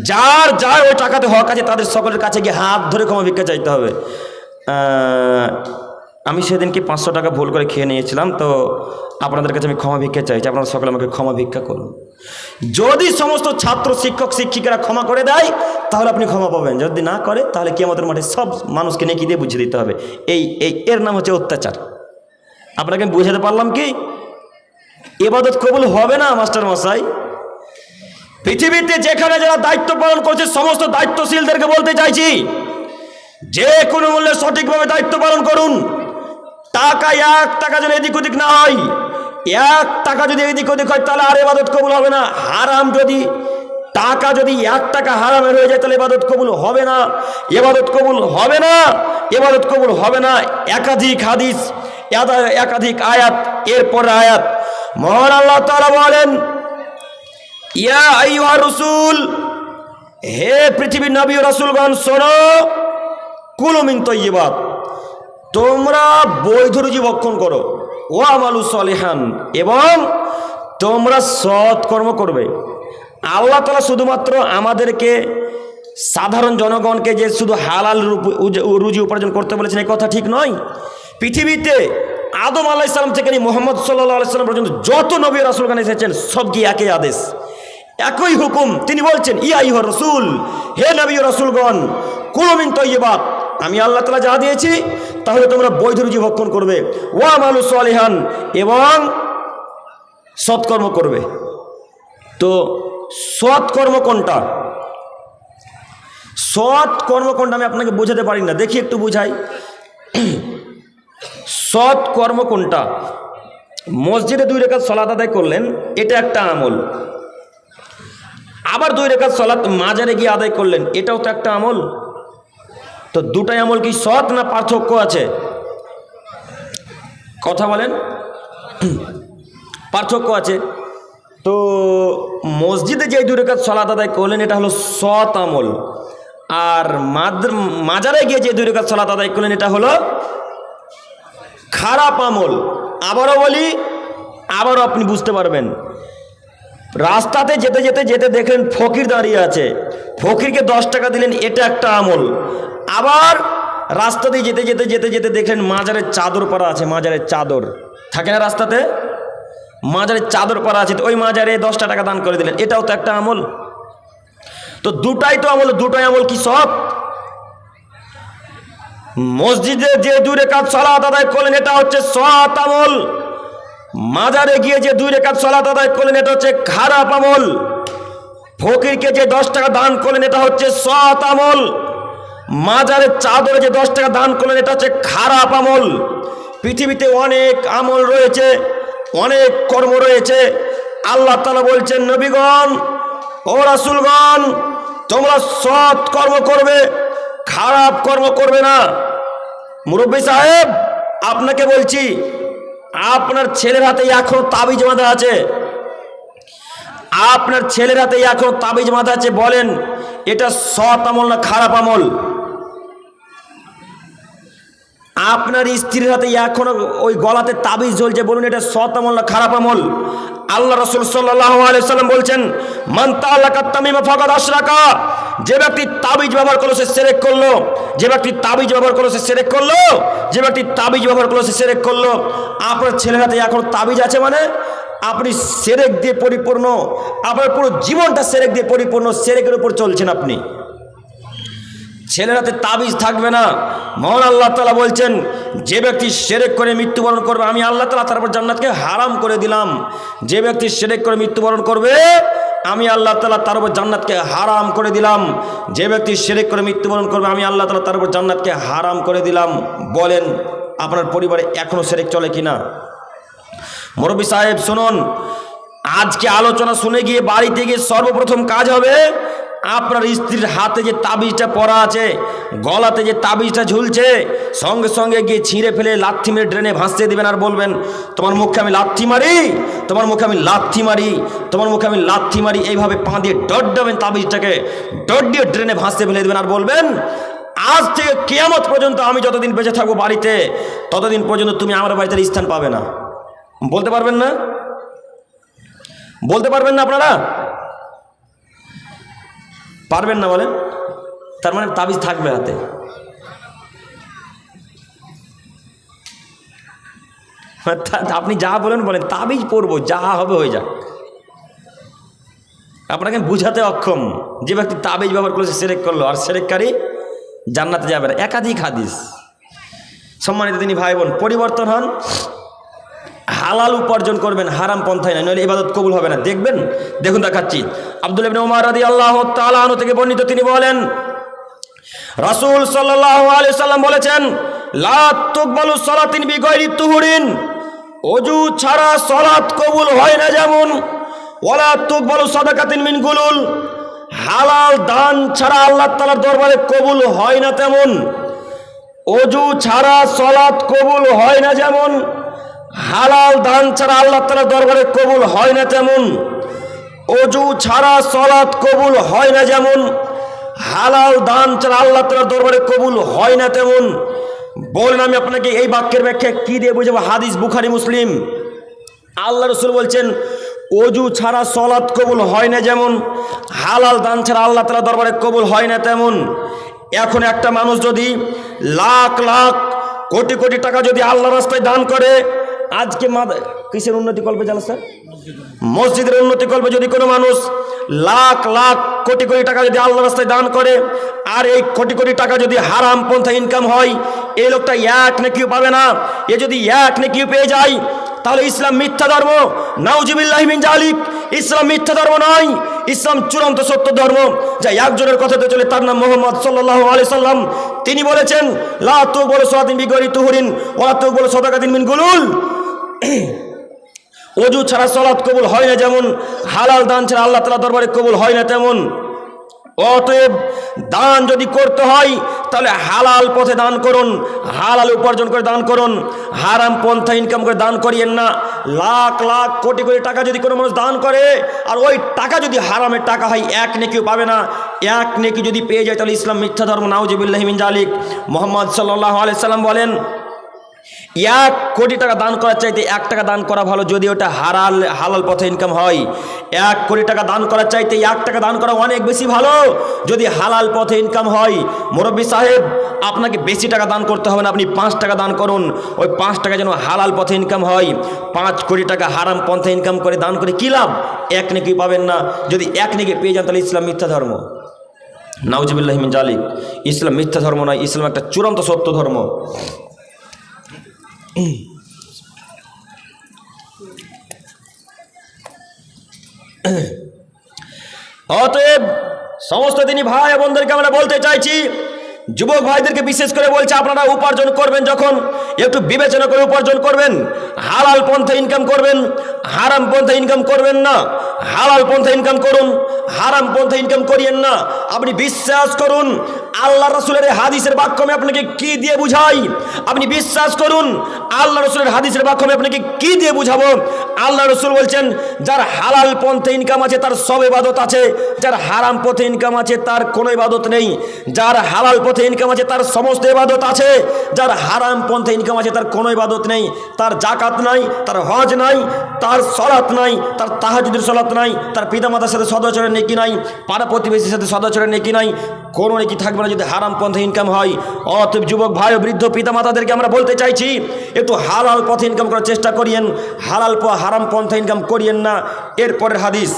যার যার ওই টাকাতে হক আছে, তাদের সকলের কাছে গিয়ে হাত ধরে ক্ষমা ভিক্ষা চাইতে হবে। আমি সেদিনকে 500 টাকা ভুল করে খেয়ে নিয়েছিলাম, তো আপনাদের কাছে আমি ক্ষমা ভিক্ষা চাইছি, আপনারা সকলে আমাকে ক্ষমা ভিক্ষা করুন। যদি সমস্ত ছাত্র শিক্ষক শিক্ষিকারা ক্ষমা করে দেয়, তাহলে আপনি ক্ষমা পাবেন। যদি না করে, তাহলে কিয়ামতের মাঠে সব মানুষকে নেকি দিয়ে বুঝিয়ে দিতে হবে। এর নাম হচ্ছে অত্যাচার। আপনাকে আমি বুঝাতে পারলাম কি? ইবাদত কবুল হবে না মাস্টার মশাই। পৃথিবীতে যেখানে যারা দায়িত্ব পালন করছে, সমস্ত দায়িত্বশীলদেরকে বলতে চাইছি, যে কোনো মূল্যে সঠিকভাবে দায়িত্ব পালন করুন। টাকা 1 টাকা যেন এদিক ওদিক না হয়। 1 টাকা যদি এদিক ওদিক হয়, তাহলে আর ইবাদত কবুল হবে না। হারাম যদি টাকা যদি 1 টাকা হারামের হয়ে যায়, তাহলে ইবাদত কবুল হবে না, ইবাদত কবুল হবে না, ইবাদত কবুল হবে না। একাধিক হাদিস, একাধিক আয়াত, এরপর আয়াত। মহান আল্লাহ তাআলা বলেন, ইয়া আইয়ুহার রাসূল, হে পৃথিবীর নবী ও রাসূলগণ, শোনো, কুলু মিন তাইয়্যিবাত, তোমরা বৈধ রুজি ভক্ষণ করো, ওয়া আমালু সলিহান, এবং তোমরা সৎ কর্ম করবে। আল্লাহ তাআলা শুধুমাত্র আমাদেরকে, সাধারণ জনগণকে যে শুধু হালাল রুজি উপার্জন করতে বলেছেন, এই কথা ঠিক নয়। পৃথিবীতে আদম আলাইহিস সালাম থেকে নিয়ে মুহাম্মদ সাল্লাল্লাহু আলাইহি সাল্লাম পর্যন্ত যত নবী রাসূলগণ এসেছেন, সব কি একই আদেশ, একই হুকুম। তিনি বলছেন, ইয়া আইয়ুহার রাসূল, হে নবী ও রাসূলগণ, কুলু মিন তাইয়্যিবাত, আমি আল্লাহ তাআলা যা দিয়েছি তাহলে তোমরা বৈধ রুজি ভক্ষণ করবে, ওয়া আমালু সলিহান, এবং সৎকর্ম করবে। তো সৎ কর্ম কোনটা? সৎ কর্ম কোনটা আমি আপনাকে বোঝাতে পারি না, দেখি একটু বুঝাই। সৎ কর্ম কোনটা? মসজিদে 2 রাকাত সালাত আদায় করলেন, এটা একটা আমল। আবার 2 রাকাত সালাত মাজারে গিয়ে আদায় করলেন, এটাও তো একটা আমল। তো দুটাই আমল কি সৎ না পার্থক্য আছে? কথা বলেন। পার্থক্য আছে। তো মসজিদে যে 2 রাকাত সালাত আদায় করলেন এটা হলো সৎ আমল, আর মাজারে গিয়ে যে 2 রাকাত সালাত আদায় করলেন এটা হলো খারাপ আমল। আবারও বলি, আবারও আপনি বুঝতে পারবেন। রাস্তাতে যেতে যেতে যেতে দেখলেন ফকির দাঁড়িয়ে আছে, ফকিরকে 10 টাকা দিলেন, এটা একটা আমল। আবার রাস্তা দিয়ে যেতে যেতে যেতে যেতে দেখলেন মাজারের চাদর পরা আছে, মাজারের চাদর থাকে না রাস্তাতে, মাজারের চাদর পরা আছে, তো ওই মাজারে 10 টাকা দান করে দিলেন, এটাও তো একটা আমল। তো দুটাই তো আমল, দুটাই আমল কি সৎ? মসজিদে যে 2 রাকাত সালাত আদায় করলেন এটা হচ্ছে সৎ আমল, মাজারে গিয়ে যে 2 রাকাত সালাত আদায় করলেন এটা হচ্ছে খারাপ আমল। ফকিরকে যে 10 টাকা দান করলেন এটা হচ্ছে সৎ আমল, মাজারের চাদরে যে 10 টাকা দান করলেন এটা হচ্ছে খারাপ আমল। পৃথিবীতে অনেক আমল রয়েছে, অনেক কর্ম রয়েছে। আল্লাহ তাআলা বলছেন, নবীগণ ও রাসূলগণ তোমরা সৎ কর্ম করবে, খারাপ কর্ম করবে না। মুরব্বী সাহেব আপনাকে বলছি, আপনার ছেলের হাতে এখনো তাবিজ বাঁধা আছে, আপনার ছেলের হাতে এখনো তাবিজ বাঁধা আছে, বলেন এটা সৎ আমল না খারাপ আমল? আপনার স্ত্রীর হাতে এখনো ওই গলাতে তাবিজ ঝুলছে, বলুন এটা সৎ আমল না খারাপ আমল? আল্লাহ রাসূল সাল্লাল্লাহু আলাইহি ওয়াসাল্লাম বলছেন, মান তাআল্লাকা তামিমা ফাকাদ আশরাকা, যে ব্যক্তি তাবিজ ব্যবহার করলো সে শিরক করলো, যে ব্যক্তি তাবিজ ব্যবহার করলো সে শিরক করলো, যে ব্যক্তি তাবিজ ব্যবহার করলো সে শিরক করলো। আপনার ছেলের হাতে এখনো তাবিজ আছে মানে আপনি শিরক দিয়ে পরিপূর্ণ, আপনার পুরো জীবনটা শিরক দিয়ে পরিপূর্ণ, শিরকের উপর চলছেন আপনি। ছেলের হাতে তাবিজ থাকবে না। মহান আল্লাহ তাআলা বলছেন, যে ব্যক্তি শিরক করে মৃত্যুবরণ করবে আমি আল্লাহ তাআলা তার উপর জান্নাতকে হারাম করে দিলাম। যে ব্যক্তি শিরক করে মৃত্যুবরণ করবে আমি আল্লাহ তাআলা তার উপর জান্নাতকে হারাম করে দিলাম। যে ব্যক্তি শিরক করে মৃত্যুবরণ করবে আমি আল্লাহ তাআলা তার উপর জান্নাতকে হারাম করে দিলাম। বলেন আপনার পরিবারে এখনো শিরক চলে কিনা? মুরব্বী সাহেব শুনুন, আজকে আলোচনা শুনে গিয়ে বাড়িতে গিয়ে সর্বপ্রথম কাজ হবে আপনার স্ত্রীর হাতে যে তাবিজটা পরা আছে, গলাতে যে তাবিজটা ঝুলছে, সঙ্গে সঙ্গে গিয়ে ছিঁড়ে ফেলে লাথি মেরে ড্রেনে ভাসতে দিবেন, আর বলবেন তোমার মুখে আমি লাথি মারি, তোমার মুখে আমি লাথি মারি, তোমার মুখে আমি লাথি মারি, এইভাবে পা দিয়ে ডট দেবেন, তাবিজটাকে ডট দিয়ে ড্রেনে ভাসতে ফেলে দেবেন, আর বলবেন আজ থেকে কিয়ামত পর্যন্ত আমি যতদিন বেঁচে থাকবো বাড়িতে ততদিন পর্যন্ত তুমি আমার বাড়িতে স্থান পাবে না। বলতে পারবেন না? বলতে পারবেন না আপনারা? পারবেন না বলেন? তার মানে তাবিজ থাকবে হাতে। আপনি যা বলেন বলেন, তাবিজ পরবো, যা হবে হয়ে যাক। আপনাকে বুঝাতে অক্ষম, যে ব্যক্তি তাবিজ ব্যবহার করেছে শিরক করলো, আর শিরককারী জান্নাতে যাবে না। একাধিক হাদিস। সম্মানিত তিনি ভাই বোন, পরিবর্তন হন, হালাল উপার্জন করবেন, হারাম পন্থায় নয়, নইলে ইবাদত কবুল হবে না। দেখবেন, দেখুন দেখাচ্ছি। আব্দুল্লাহ ইবনে উমর রাদিয়াল্লাহু তাআলা আনহু থেকে বর্ণিত, তিনি বলেন রাসূল সাল্লাল্লাহু আলাইহি সাল্লাম বলেছেন, লা তুকবালু সালাতিন বিগাইরি তুহুরিন, ওযু ছাড়া সালাত কবুল হয় না যেমন, ওয়ালা তুকবালু সাদাকাতিন মিন গুলুল, হালাল দান ছাড়া আল্লাহ তাআলার দরবারে কবুল হয় না তেমন। ওযু ছাড়া সালাত কবুল হয় না যেমন, হালাল দান ছাড়া আল্লাহ তাআলার দরবারে কবুল হয় না তেমন। ওযু ছাড়া সালাত কবুল হয় না যেমন, হালাল দান ছাড়া আল্লাহ তাআলার দরবারে কবুল হয় না তেমন। বলেন আমি আপনাকে এই বাক্যের ব্যাখ্যা কি দিয়ে বুঝাবো? হাদিস বুখারী মুসলিম। আল্লাহ রাসূল বলছেন ওযু ছাড়া সালাত কবুল হয় না যেমন, হালাল দান ছাড়া আল্লাহ তাআলার দরবারে কবুল হয় না তেমন। এখন একটা মানুষ যদি লাখ লাখ কোটি কোটি টাকা যদি আল্লাহর রাস্তায় দান করে, আজকে কিসের উন্নতি কল্পে জানো স্যার? মসজিদের উন্নতি কল্পে যদি কোনো মানুষ লাখ লাখ কোটি কোটি টাকা যদি আল্লাহর রাস্তায় দান করে, আর এই কোটি কোটি টাকা যদি হারাম পন্থা ইনকাম হয়, এই লোকটা এক নেকিও পাবে না। এ যদি এক নেকিও পেয়ে যায় তাহলে ইসলাম মিথ্যা ধর্ম। নাউজুবিল্লাহি মিন জালিক, ইসলাম মিথ্যা ধর্ম নয়, ইসলাম চূড়ান্ত সত্য ধর্ম, যা একজনের কথাতে চলে, তার নাম মুহাম্মদ সাল্লাল্লাহু আলাইহি সাল্লাম। তিনি বলেছেন, লা তুকবালু সালাতুন বিগয়রি তুহুরিন ওয়া লা তুকবালু সাদাকাতুন মিন গুলুল। ওযু ছাড়া সালাত কবুল হয় না যেমন, হালাল দান ছাড়া আল্লাহ তাআলা দরবারে কবুল হয় না তেমন। অতএব দান যদি করতে হয় তাহলে হালাল পথে দান করুন, হালাল উপার্জন করে দান করুন, হারাম পন্থা ইনকাম করে দান করিয়েন না। লাখ লাখ কোটি কোটি টাকা যদি কোনো মানুষ দান করে আর ওই টাকা যদি হারামের টাকা হয়, এক নেকিও পাবে না। এক নেকি যদি পেয়ে যায় তাহলে ইসলাম মিথ্যা ধর্ম, নাউজুবিল্লাহি মিন জালিক। মুহাম্মদ সাল্লাল্লাহু আলাইহি সাল্লাম বলেন, 1 কোটি টাকা দান করার চাইতে 1 টাকা দান করা ভালো, যদি ওটা হালাল পথে ইনকাম হয়। 1 কোটি টাকা দান করার চাইতে 1 টাকা দান করা অনেক বেশি ভালো, যদি হালাল পথে ইনকাম হয়। মুরব্বী সাহেব, আপনাকে বেশি টাকা দান করতে হবে না, আপনি 5 টাকা দান করুন, ওই 5 টাকা যেন হালাল পথে ইনকাম হয়। 5 কোটি টাকা হারাম পথে ইনকাম করে দান করে কী লাভ? 1 নেকি পাবেন না। যদি 1 নেকি পেয়ে যান তাহলে ইসলাম মিথ্যা ধর্ম, নাউজুবিল্লাহি মিন জালিক। ইসলাম মিথ্যা ধর্ম নয়, ইসলাম একটা চূড়ান্ত সত্য ধর্ম। অতএব সমস্ত দিনই ভাই বোনদেরকে আমরা বলতে চাইছি, যুবক ভাইদেরকে বিশেষ করে বলছে, আপনারা উপার্জন করবেন যখন একটু বিবেচনা করে উপার্জন করবেন, হালাল পন্থা ইনকাম করবেন, হারাম পন্থা ইনকাম করবেন না। হালাল পন্থা ইনকাম করুন, হারাম পন্থা ইনকাম করিয়েন না। আপনি বিশ্বাস করুন, আল্লাহ রসুলের হাদিসের বাক্য আমি আপনাকে কি দিয়ে বুঝাই? আপনি বিশ্বাস করুন, আল্লাহ রসুলের হাদিসের বাক্য আমি আপনাকে কি দিয়ে বুঝাবো? আল্লাহ রসুল বলছেন, যার হালাল পন্থে ইনকাম আছে তার সব ইবাদত আছে, যার হারাম পথে ইনকাম আছে তার কোনো ইবাদত নেই। যার হালাল পথে ইনকাম আছে তার সমস্ত ইবাদত আছে, যার হারাম পন্থে ইনকাম আছে তার কোনো ইবাদত নেই। তার জাকাত নাই, তার হজ নাই, তার সালাত নাই, তার তাহাজ্জুদের সালাত নাই, তার পিতামাতার সাথে সদাচরণের নেকি নাই, পাড়া প্রতিবেশীর সাথে সদাচরণের নেকি নাই, কোনো নেকি থাকবে না যদি হারাম পন্থে ইনকাম হয়। অতএব যুবক ভাই ও বৃদ্ধ পিতামাতাদেরকে আমরা বলতে চাইছি, একটু হালাল পথে ইনকাম করার চেষ্টা করিয়েন, হারাম পন্থা ইনকাম করিয়েন না। এরপরের হাদিস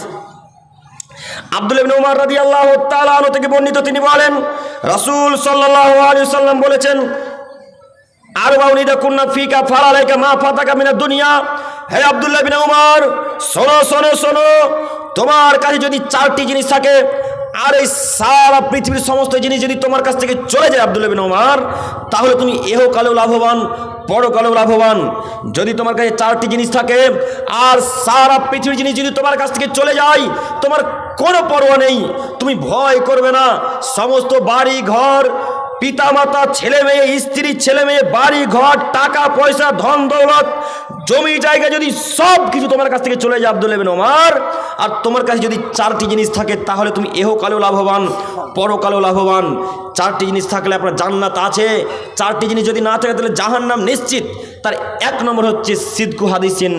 আব্দুল্লাহ ইবনে উমর রাদিয়াল্লাহু তাআলা আনহু থেকে বর্ণিত, তিনি বলেন, রাসূল সাল্লাল্লাহু আলাইহি ওয়াসাল্লাম বলেছেন, আরবাউন ইযা কুন্না ফিকা ফালালাইকা মা ফাতাকা মিনাদ দুনিয়া। হে আব্দুল্লাহ ইবনে উমর, শোনো শোনো শোনো, তোমার কাছে যদি 4টি জিনিস থাকে আর এই সারা পৃথিবীর সমস্ত জিনিস যদি তোমার কাছ থেকে চলে যায় আব্দুল্লাহ ইবনে উমর, তাহলে তুমি ইহকালেও লাভবান, পরকালেও লাভবান। যদি তোমার কাছে 4টি জিনিস থাকে আর সারা পৃথিবীর জিনিস যদি তোমার কাছ থেকে চলে যায়, তোমার কোনো পরোয়া নেই, তুমি ভয় করবে না। সমস্ত বাড়ি ঘর, পিতামাতা, ছেলে মেয়ে, স্ত্রী, ছেলে মেয়ে, বাড়ি ঘর, টাকা পয়সা, ধন দৌলত, জমি জায়গা, যদি সব কিছু তোমার কাছ থেকে চলে যায় আব্দুল্লাহ ইবনে উমর, আর তোমার কাছে যদি 4টি জিনিস থাকে, তাহলে তুমি ইহকালেও লাভবান, পরকালেও লাভবান। 4টি জিনিস থাকলে আপনার জান্নাত আছে, 4টি জিনিস যদি না থাকে তাহলে জাহান্নাম নিশ্চিত। তার 1 নম্বর হচ্ছে সিদকু হাদিসিন,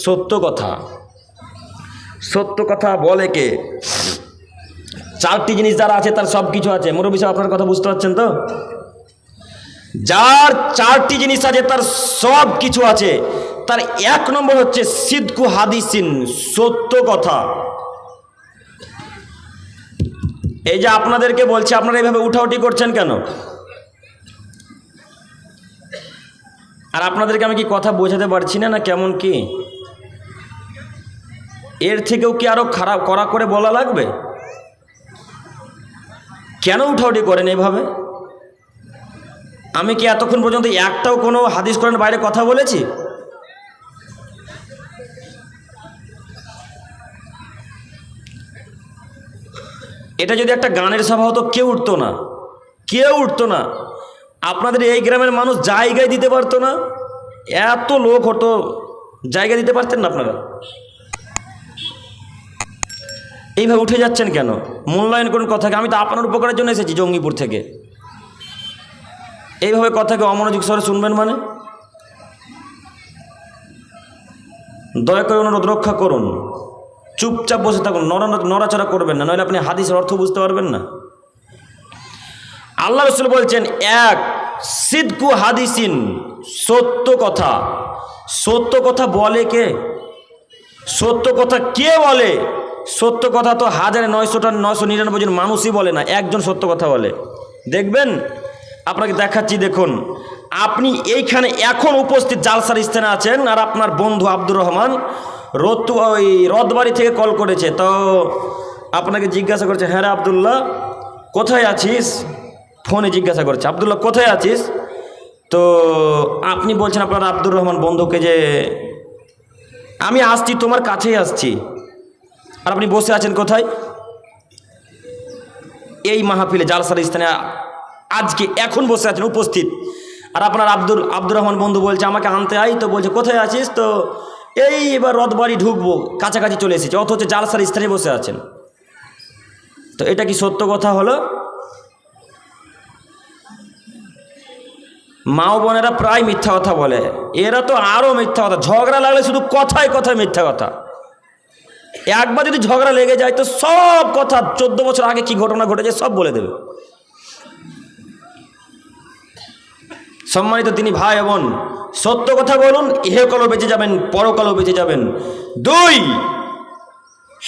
সত্য কথা। সত্য কথা বলে কে? 4টি জিনিস যারা আছে তার সব কিছু আছে। মুরব্বী সাহেব, আপনার কথা বুঝতে পারছেন তো? যার 4টি জিনিস আছে তার সব কিছু আছে। তার 1 নম্বর হচ্ছে সিদকু হাদিসিন, সত্য কথা। এই যে আপনাদেরকে বলছি, আপনারা এইভাবে উঠাউঠি করছেন কেন? আর আপনাদেরকে আমি কি কথা বোঝাতে পারছি না, না কেমন কি? এর থেকেও কি আরো খারাপ করা করে বলা লাগবে? কেন উঠাউঠি করেন এইভাবে? আমি কি এতক্ষণ পর্যন্ত একটাও কোনো হাদিস কোরআনের বাইরে কথা বলেছি? এটা যদি একটা গানের সভা হতো, কেউ উঠতো না, কেউ উঠতো না। আপনাদের এই গ্রামের মানুষ জায়গায় দিতে পারতো না, এত লোক হতো, জায়গা দিতে পারতেন না আপনারা। এইভাবে উঠে যাচ্ছেন কেন? মূল্যায়ন করুন কথাকে। আমি তো আপনার উপকারের জন্য এসেছি জঙ্গিপুর থেকে। এইভাবে কথাকে অমনোযোগ স্বরে শুনবেন মানে? দয়া করে অনুরোধ রক্ষা করুন, চুপচাপ বসে থাকুন, নড়াচড়া করবেন না, নইলে আপনি হাদিসের অর্থ বুঝতে পারবেন না। আল্লাহ রাসূল বলছেন, 1 সিদকু হাদিসিন, সত্য কথা। সত্য কথা বলে কে? সত্য কথা কে বলে? সত্য কথা তো 1999 জন মানুষই বলে না, একজন সত্য কথা বলে। দেখবেন, আপনাকে দেখাচ্ছি, দেখুন। আপনি এইখানে এখন উপস্থিত জালসার স্থানে আছেন, আর আপনার বন্ধু আব্দুর রহমান রতবাড়ি থেকে কল করেছে। তো আপনাকে জিজ্ঞাসা করছে, হ্যাঁ রে আবদুল্লাহ কোথায় আছিস? ফোনে জিজ্ঞাসা করছে, আবদুল্লাহ কোথায় আছিস? তো আপনি বলছেন আপনার আব্দুর রহমান বন্ধুকে যে আমি আসছি, তোমার কাছেই আসছি। আর আপনি বসে আছেন কোথায়? এই মাহফিলে, জালসার স্থানে আজকে এখন বসে আছেন উপস্থিত। আর আপনার আব্দুর রহমান বন্ধু বলছে আমাকে আনতে আই, তো বলছে কোথায় আছিস? তো এই এবার রথবাড়ি ঢুকবো, কাছাকাছি চলে এসেছে, অথচ জালসার স্থানে বসে আছেন। তো এটা কি সত্য কথা হলো? মা ও বোনেরা প্রায় মিথ্যা কথা বলে, এরা তো আরও মিথ্যা কথা। ঝগড়া লাগলে শুধু কথায় কথায় মিথ্যা কথা। একবার যদি ঝগড়া লেগে যায় তো সব কথা 14 বছর আগে কি ঘটনা ঘটেছে সব বলে দেবে। সম্মানিত তিনি ভাই বোন, সত্য কথা বলুন, ইহকালও বেঁচে যাবেন, পরকালও বেঁচে যাবেন। 2,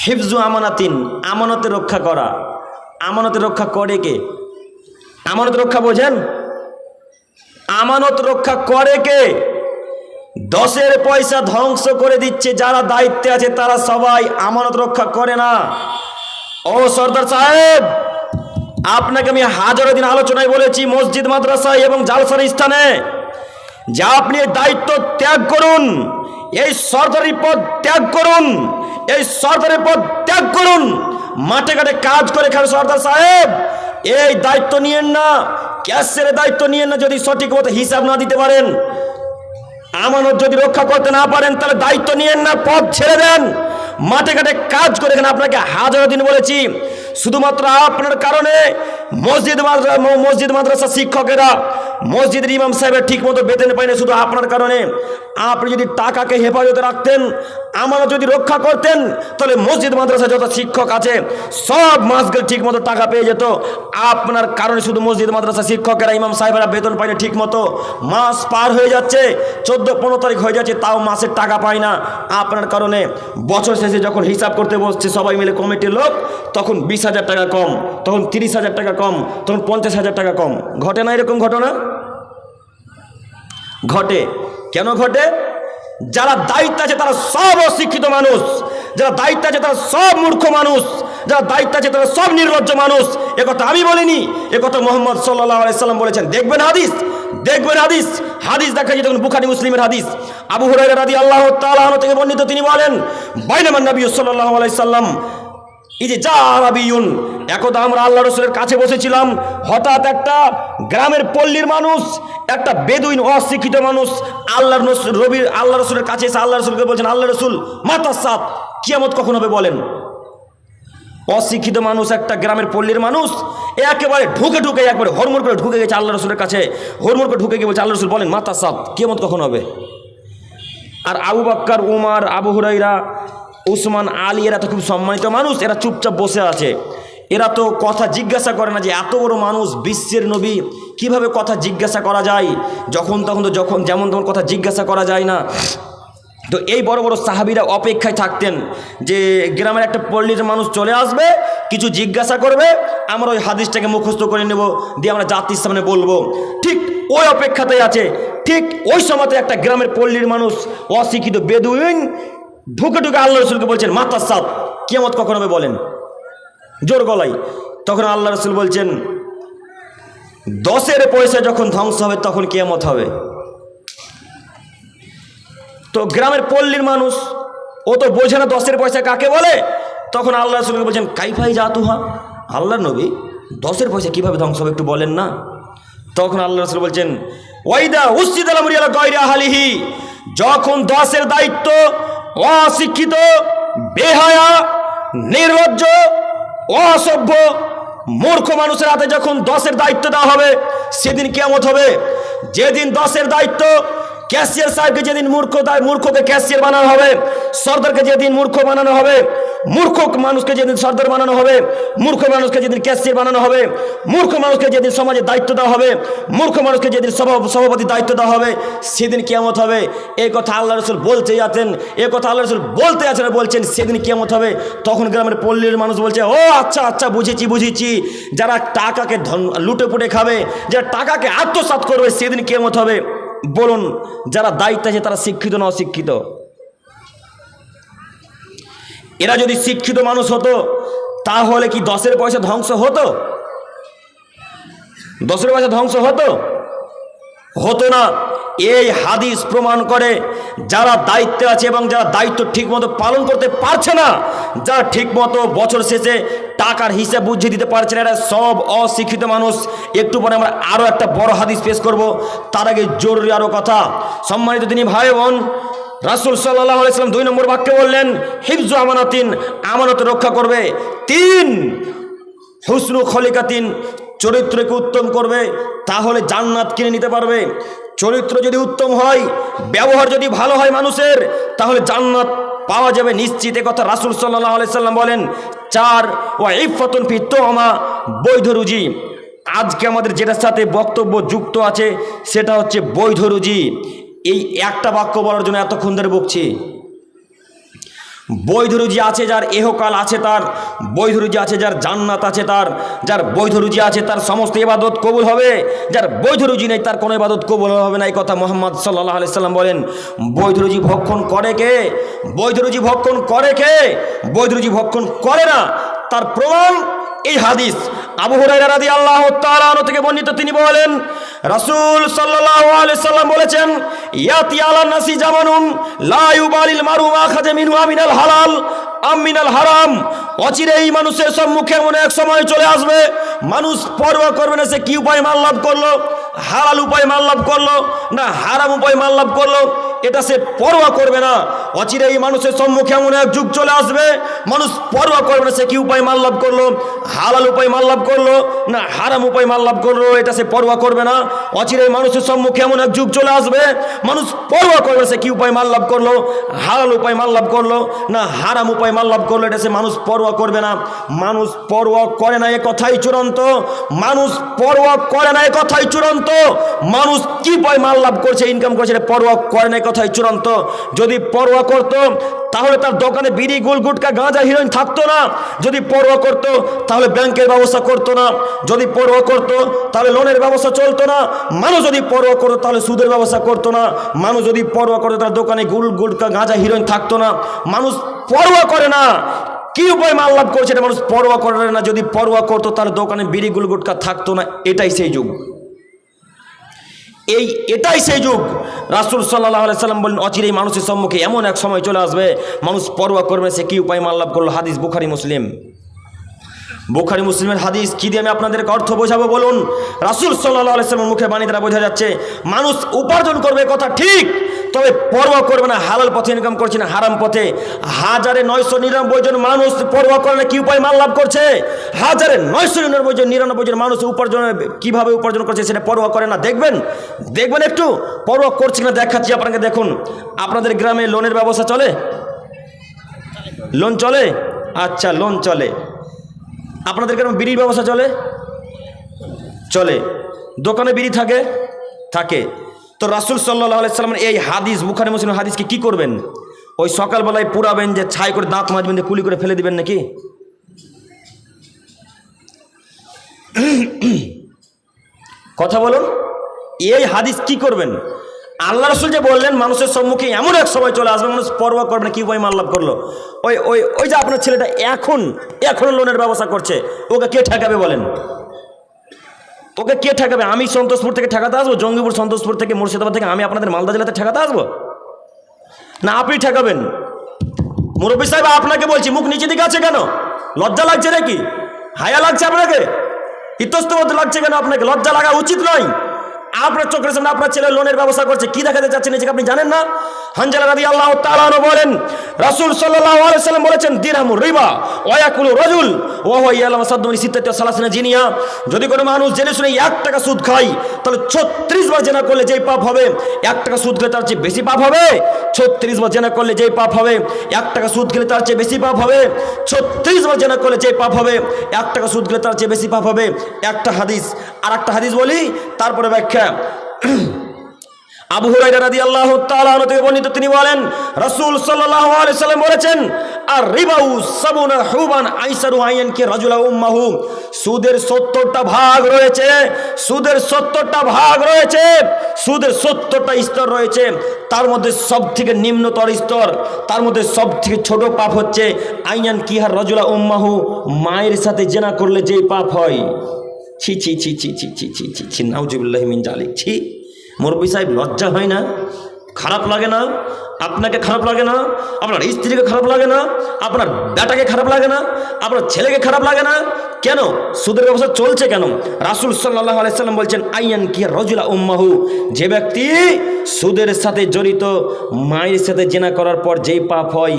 হিফজু আমানাতিন, আমানতের রক্ষা করা। আমানতের রক্ষা করে কে? আমানত রক্ষা বোঝেন? আমানত রক্ষা করে কে? 10 পয়সা ধ্বংস করে দিচ্ছে যারা দায়িত্বে আছে, তারা সবাই আমানত রক্ষা করে না। ও সর্দার সাহেব, আপনাকে আমি হাজারো দিন আলোচনায় বলেছি, মসজিদ মাদ্রাসায় এবং জালসার স্থানে, যে আপনি এই দায়িত্ব ত্যাগ করুন, এই সরকারি পদ ত্যাগ করুন, এই সরকারি পদ ত্যাগ করুন, মাঠে ঘাটে কাজ করে খান। সর্দার সাহেব, এই দায়িত্ব নিয়েন না, ক্যাশের দায়িত্ব নিয়েন না। যদি সঠিক মতো হিসাব না দিতে পারেন, আমানত যদি রক্ষা করতে না পারেন, তাহলে দায়িত্ব নিয়েন না, পদ ছেড়ে দেন, মাঠে ঘাটে কাজ করে এখানে। আপনাকে হাজারো দিন বলেছি, শুধুমাত্র আপনার কারণে মসজিদ মাদ্রাসা শিক্ষকেরা, মসজিদের ইমাম সাহেবের ঠিক মতো বেতন পায় না, শুধু আপনার কারণে। আপনি যদি টাকাকে হেফাজতে রাখতেন, আমানত যদি রক্ষা করতেন, তাহলে মসজিদ মাদ্রাসা যত শিক্ষক আছে সব মাসগুলো ঠিক মতো টাকা পেয়ে যেত। আপনার কারণে শুধু মসজিদ মাদ্রাসা শিক্ষকেরা, ইমাম সাহেবেরা বেতন পায় না ঠিক মতো। মাস পার হয়ে যাচ্ছে, 14-15 তারিখ হয়ে যাচ্ছে, তাও মাসের টাকা পায় না আপনার কারণে। বছর শেষে যখন হিসাব করতে বসছে সবাই মিলে কমিটির লোক, তখন 20,000 টাকা কম, তখন 30,000 টাকা কম, তখন 50,000 টাকা কম। ঘটে না এরকম ঘটনা? ঘটে। কেন ঘটে? যারা দায়িত্ব আছে তারা সব অশিক্ষিত মানুষ, যারা দায়িত্ব আছে তারা সব মূর্খ মানুষ, যারা দায়িত্ব আছে তারা সব নির্লজ্জ মানুষ। একথা আমি বলিনি, একথা মুহাম্মদ সাল্লাল্লাহু আলাইহি সাল্লাম বলেছেন। দেখবেন হাদিস, হাদিস দেখা যায়, তখন বুখারী মুসলিমের হাদিস। আবু হুরায়রা রাদিয়াল্লাহু তাআলা আনহু থেকে বর্ণিত, তিনি বলেন, বাইনামান নবী সাল্লাল্লাহু আলাইহি সাল্লাম এই যে যা আরবিয়ুন, একদা আমরা আল্লাহ রসুলের কাছে বসেছিলাম, হঠাৎ একটা গ্রামের পল্লীর মানুষ, একটা বেদুইন অশিক্ষিত মানুষ আল্লাহ রসুলের কাছে এসে আল্লাহ রসুলকে বলছেন, আল্লাহ রসুল মাতাস সাত, কিয়ামত কখন হবে বলেন। অশিক্ষিত মানুষ, একটা গ্রামের পল্লীর মানুষ, একেবারে ঢুকে একবারে হরমর করে ঢুকে গেছে আল্লাহ রসুলের কাছে, হরমর করে ঢুকে গিয়ে বলছে, আল্লাহ রসুল বলেন মাতাস সাত, কিয়ামত কখন হবে। আর আবু বকর, উমর, আবু হুরায়রা, উসমান, আলী, এরা তো খুব সম্মানিত মানুষ, এরা চুপচাপ বসে আছে। এরা তো কথা জিজ্ঞাসা করে না, যে এত বড় মানুষ, বিশ্বের নবী, কিভাবে কথা জিজ্ঞাসা করা যায়? যখন তখন তো যেমন তখন কথা জিজ্ঞাসা করা যায় না। তো এই বড় বড় সাহাবীরা অপেক্ষায় থাকতেন যে গ্রামের একটা পল্লীর মানুষ চলে আসবে, কিছু জিজ্ঞাসা করবে, আমরা ওই হাদিসটাকে মুখস্থ করে নেব, দিয়ে আমরা জাতির সামনে বলবো। ঠিক ওই অপেক্ষাতেই আছে। ঠিক ওই সময়তে একটা গ্রামের পল্লীর মানুষ, অশিক্ষিত বেদুইন, ঢুকে আল্লাহ রসুলকে বলছেন, মাতাস সাত, কিয়ামত কখন হবে বলেন, জোর গলায়। তখন আল্লাহ রসুল বলছেন, 10 পয়সা যখন ধ্বংস হবে তখন কিয়ামত হবে। তো গ্রামের পল্লীর মানুষ, ও তো বোঝে না 10 পয়সা কাকে বলে। তখন আল্লাহ রসুলকে বলছেন, কাইফাই জাতুহা, আল্লাহ নবী 10 পয়সা কিভাবে ধ্বংস হবে একটু বলেন না। তখন আল্লাহ রসুল বলছেন, ওয়াইদা উসিদাল আমরু আলা গায়রি আহলিহি, যখন 10 দায়িত্ব অশিক্ষিত, বেহায়া, নির্লজ্জ, অসভ্য, মূর্খ মানুষের হাতে যখন 10 দায়িত্ব দেওয়া হবে, সেদিন কিয়ামত হবে। যেদিন 10 দায়িত্ব, ক্যাশিয়ার সাহেবকে যেদিন মূর্খকে ক্যাশিয়ার বানানো হবে, সর্দারকে যেদিন মূর্খ বানানো হবে, মূর্খ মানুষকে যেদিন সর্দার বানানো হবে, মূর্খ মানুষকে যেদিন ক্যাশিয়ার বানানো হবে, মূর্খ মানুষকে যেদিন সমাজে দায়িত্ব দেওয়া হবে, মূর্খ মানুষকে যেদিন সভাপতি দায়িত্ব দেওয়া হবে, সেদিন কিয়ামত হবে। এই কথা আল্লাহ রসুল বলতে আছেন, বলছেন সেদিন কিয়ামত হবে। তখন গ্রামের পল্লীর মানুষ বলছে, ও আচ্ছা বুঝেছি, যারা টাকাকে লুটে পুটে খাবে, যারা টাকাকে আত্মসাৎ করবে, সেদিন কিয়ামত হবে। বলুন, যারা দায়িত্ব আছে তারা শিক্ষিত না অশিক্ষিত? এরা যদি শিক্ষিত মানুষ হতো তাহলে কি 10-এর পয়সা ধ্বংস হতো? 10-এর পয়সা ধ্বংস হতো? হতো না। এই হাদিস প্রমাণ করে যারা দায়িত্বে আছে এবং যারা দায়িত্ব ঠিকমতো পালন করতে পারছে না, যারা ঠিকমতো বছর শেষে টাকার হিসাব বুঝিয়ে দিতে পারছে না, এরা সব অশিক্ষিত মানুষ। একটু পরে আমরা আরও একটা বড় হাদিস পেশ করব, তার আগে জরুরি আরও কথা। সম্মানিত তিনি ভাই বোন, রাসূল সাল্লাল্লাহু আলাইহি ওয়াসাল্লাম 2 নম্বর বাক্যে বললেন হিফজু আমানাতিন, আমানত রক্ষা করবে। 3 হুসনু খলিকাতিন, চরিত্রকে উত্তম করবে, তাহলে জান্নাত কিনে নিতে পারবে। চরিত্র যদি উত্তম হয়, ব্যবহার যদি ভালো হয় মানুষের, তাহলে জান্নাত পাওয়া যাবে নিশ্চিত। এ কথা রাসূল সাল্লাল্লাহু আলাইহি সাল্লাম বলেন। 4 ওয়া ইফাতুন ফি তুমা, বৈধ রুজি। আজকে আমাদের যেটার সাথে বক্তব্য যুক্ত আছে সেটা হচ্ছে বৈধ রুজি। এই একটা বাক্য বলার জন্য এতক্ষণ ধরে বকছি। বৈধ রুজি আছে যার এহকাল আছে, তার বৈধ রুজি আছে যার জান্নাত আছে, তার যার বৈধ রুজি আছে তার সমস্ত ইবাদত কবুল হবে। যার বৈধ রুজি নেই তার কোনো ইবাদত কবুল হবে না। এই কথা মুহাম্মদ সাল্লাল্লাহু আলাইহি সাল্লাম বলেন। বৈধ রুজি ভক্ষণ করে কে? বৈধ রুজি ভক্ষণ করে কে? বৈধ রুজি ভক্ষণ করে না। তার প্রমাণ এই হাদিস। আবু হুরায়রা রাদিয়াল্লাহু তাআলা আনহু থেকে বর্ণিত, তিনি বলেন রাসূল সাল্লাল্লাহু আলাইহি সাল্লাম বলেছেন ইয়াতি আলান নাসি জামানুন লা ইউবালিল মারু মা খাজা মিনহু আমিনাল হালাল আমিনাল হারাম। অচিরেই মানুষের সম্মুখে এমন এক সময় চলে আসবে, মানুষ পরোয়া করবে না সে কি উপায় মাল লাভ করলো, হালাল উপায় মাল লাভ করলো না হারাম উপায় মাল লাভ করলো, এটা সে পরোয়া করবে না। অচিরেই মানুষের সম্মুখে এমন এক যুগ চলে আসবে, মানুষ পরোয়া করবে না সে কি উপায় মাল লাভ করলো, হালাল উপায় মাল লাভ করলো না হারাম উপায় মাল লাভ করলো, এটা সে পরোয়া করবে না। অচিরেই মানুষের সম্মুখে এমন এক যুগ চলে আসবে, মানুষ পরোয়া করবে না সে কি উপায় মাল লাভ করলো, হালাল উপায় মাল লাভ করলো না হারাম উপায় মাল লাভ করলো, এটা সে মানুষ পরোয়া করবে না। মানুষ পরোয়া করে না এ কথাই চূড়ান্ত। মানুষ পরোয়া করে না এ কথাই চূড়ান্ত। মানুষ কি উপায় মাল লাভ করছে, ইনকাম করছে, এটা পরোয়া করে না এ কথাই চূড়ান্ত। যদি পরোয়া করতো তাহলে তার দোকানে বিড়ি গুল গুটকা গাঁজা হিরোইন থাকতো না। যদি পরোয়া করতো তাহলে ব্যাংকের ব্যবস্থা করতো না। যদি পরোয়া করতো তাহলে লোনের ব্যবস্থা চলতো না। মানুষ যদি পরোয়া করতো তাহলে সুদের ব্যবস্থা করতো না। মানুষ যদি পরোয়া করতো তার দোকানে গুল গুটকা গাঁজা হিরোইন থাকতো না। মানুষ পরোয়া করে না কি উপায় মাল লাভ করছে, এটা মানুষ পরোয়া করে না। যদি পরোয়া করতো তাহলে দোকানে বিড়ি গুল গুটকা থাকতো না। এটাই সেই যুগ, এটাই সেই যুগ। রাসূল সাল্লাল্লাহু আলাইহি সাল্লাম বলেন অচিরেই মানুষের সম্মুখে এমন এক সময় চলে আসবে, মানুষ পরোয়া করবে সে কি উপায় মাল লাভ করলো। হাদিস বুখারী মুসলিম। বুখারী মুসলিমের হাদিস। কি দিয়ে আমি আপনাদেরকে অর্থ বোঝাবো বলুন? রাসূল সাল্লাল্লাহু আলাইহি সাল্লামের মুখে বাণী দ্বারা বোঝা যাচ্ছে মানুষ উপার্জন করবে কথা ঠিক, তবে পরোয়া করবে না হালাল পথে ইনকাম করছে না হারাম পথে। 1999 জন মানুষ পরোয়া করে না কি উপায় মাল লাভ করছে। 1999 জন মানুষ উপার্জন কিভাবে উপার্জন করছে সেটা পরোয়া করে না। দেখবেন একটু পরোয়া করছে না, দেখাচ্ছি আপনাকে। দেখুন, আপনাদের গ্রামে লোনের ব্যবস্থা চলে? লোন চলে? আচ্ছা, লোন চলে। আপনাদের গ্রামে বিড়ির ব্যবস্থা চলে? দোকানে বিড়ি থাকে। তো রাসূল সাল্লাল্লাহু আলাইহি সাল্লামের এই হাদিস, বুখারী মুসলিমের হাদিসকে কি করবেন? ওই সকালবেলায় পুরাবেন যে ছাই করে দাঁত মাজবেন যে কুলি করে ফেলে দিবেন নাকি? কথা বলুন, এই হাদিস কি করবেন? আল্লাহ রাসূল যে বললেন মানুষের সম্মুখে এমন এক সময় চলে আসবে মানুষ পরোয়া করবে না কি উপায় মাল লাভ করলো। ওই যে আপনার ছেলেটা এখন লোনের ব্যবস্থা করছে, ওকে কে ঠেকাবে বলেন? ওকে কে ঠেকাবে? আমি সন্তোষপুর থেকে ঠেকাতে আসবো? জঙ্গিপুর, সন্তোষপুর থেকে, মুর্শিদাবাদ থেকে আমি আপনাদের মালদা জেলাতে ঠেকাতে আসবো? না আপনি ঠেকাবেন? মুরব্বী সাহেব আপনাকে বলছি, মুখ নিচে দিকে আছে কেন? লজ্জা লাগছে নাকি? হায়া লাগছে আপনাকে? ইতস্তত লাগছে কেন আপনাকে? লজ্জা লাগা উচিত নয়। আপনার চোখের সামনে আপনার ছেলে লোনের ব্যবস্থা করছে, কি দেখাতে চাচ্ছেন নিজেকে আপনি জানেন না? হানজালা রাদিয়াল্লাহু তাআলা আনহু বলেন রাসূল সাল্লাল্লাহু আলাইহি সাল্লাম বলেছেন দিরহামুর রিবা ওয়া ইয়াকুলু রাজুল ওয়া হুয়া ইয়ালামু সাদ্দুনি সিত্তাতি ওয়া সালাসিনা জিনিয়া। যদি কোনো মানুষ জেনে শুনে 1 টাকা সুদ খায় তাহলে 36 বার জেনা করলে যেই পাপ হবে 1 টাকা সুদ খেলে তার চেয়ে বেশি পাপ হবে। 36 বার জেনা করলে যেই পাপ হবে 1 টাকা সুদ খেলে তার চেয়ে বেশি পাপ হবে। 36 বার জেনা করলে যেই পাপ হবে 1 টাকা সুদ খেলে তার চেয়ে বেশি পাপ হবে। একটা হাদিস। আর একটা হাদিস বলি, তারপরে ব্যাখ্যা। আবু হুরায়রা রাদিয়াল্লাহু তাআলা আনহু থেকে বর্ণিত, তিনি বলেন রাসূল সাল্লাল্লাহু আলাইহি সাল্লাম বলেছেন আর রিবাউ সাবুনা হুবান আইসারু আইয়ান কে রাজুলা উম্মাহু, সুদের 70টা ভাগ রয়েছে, সুদের 70টা ভাগ রয়েছে, সুদের 70টা স্তর রয়েছে। তার মধ্যে সব থেকে নিম্নতর স্তর, তার মধ্যে সব থেকে ছোট পাপ হচ্ছে আইয়ান কিহার রাজুলা উম্মাহু, মায়ের সাথে জেনা করলে যে পাপ হয়। ছি ছি ছি ছি ছি ছি ছি ছি ছি, নাউজুবিল্লাহি মিন জালিক। ছি মুরব্বি সাহেব, লজ্জা হয় না? খারাপ লাগে না? আপনাকে খারাপ লাগে না? আপনার স্ত্রীকে খারাপ লাগে না? আপনার বেটাকে খারাপ লাগে না? আপনার ছেলেকে খারাপ লাগে না? কেন সুদের ব্যবস্থা চলছে কেন? রাসূল সাল্লাল্লাহু আলাইহি সাল্লাম বলছেন আইয়ান কি রাজুলা উম্মাহু, যে ব্যক্তি সুদের সাথে জড়িত, মায়ের সাথে জেনা করার পর যেই পাপ হয়,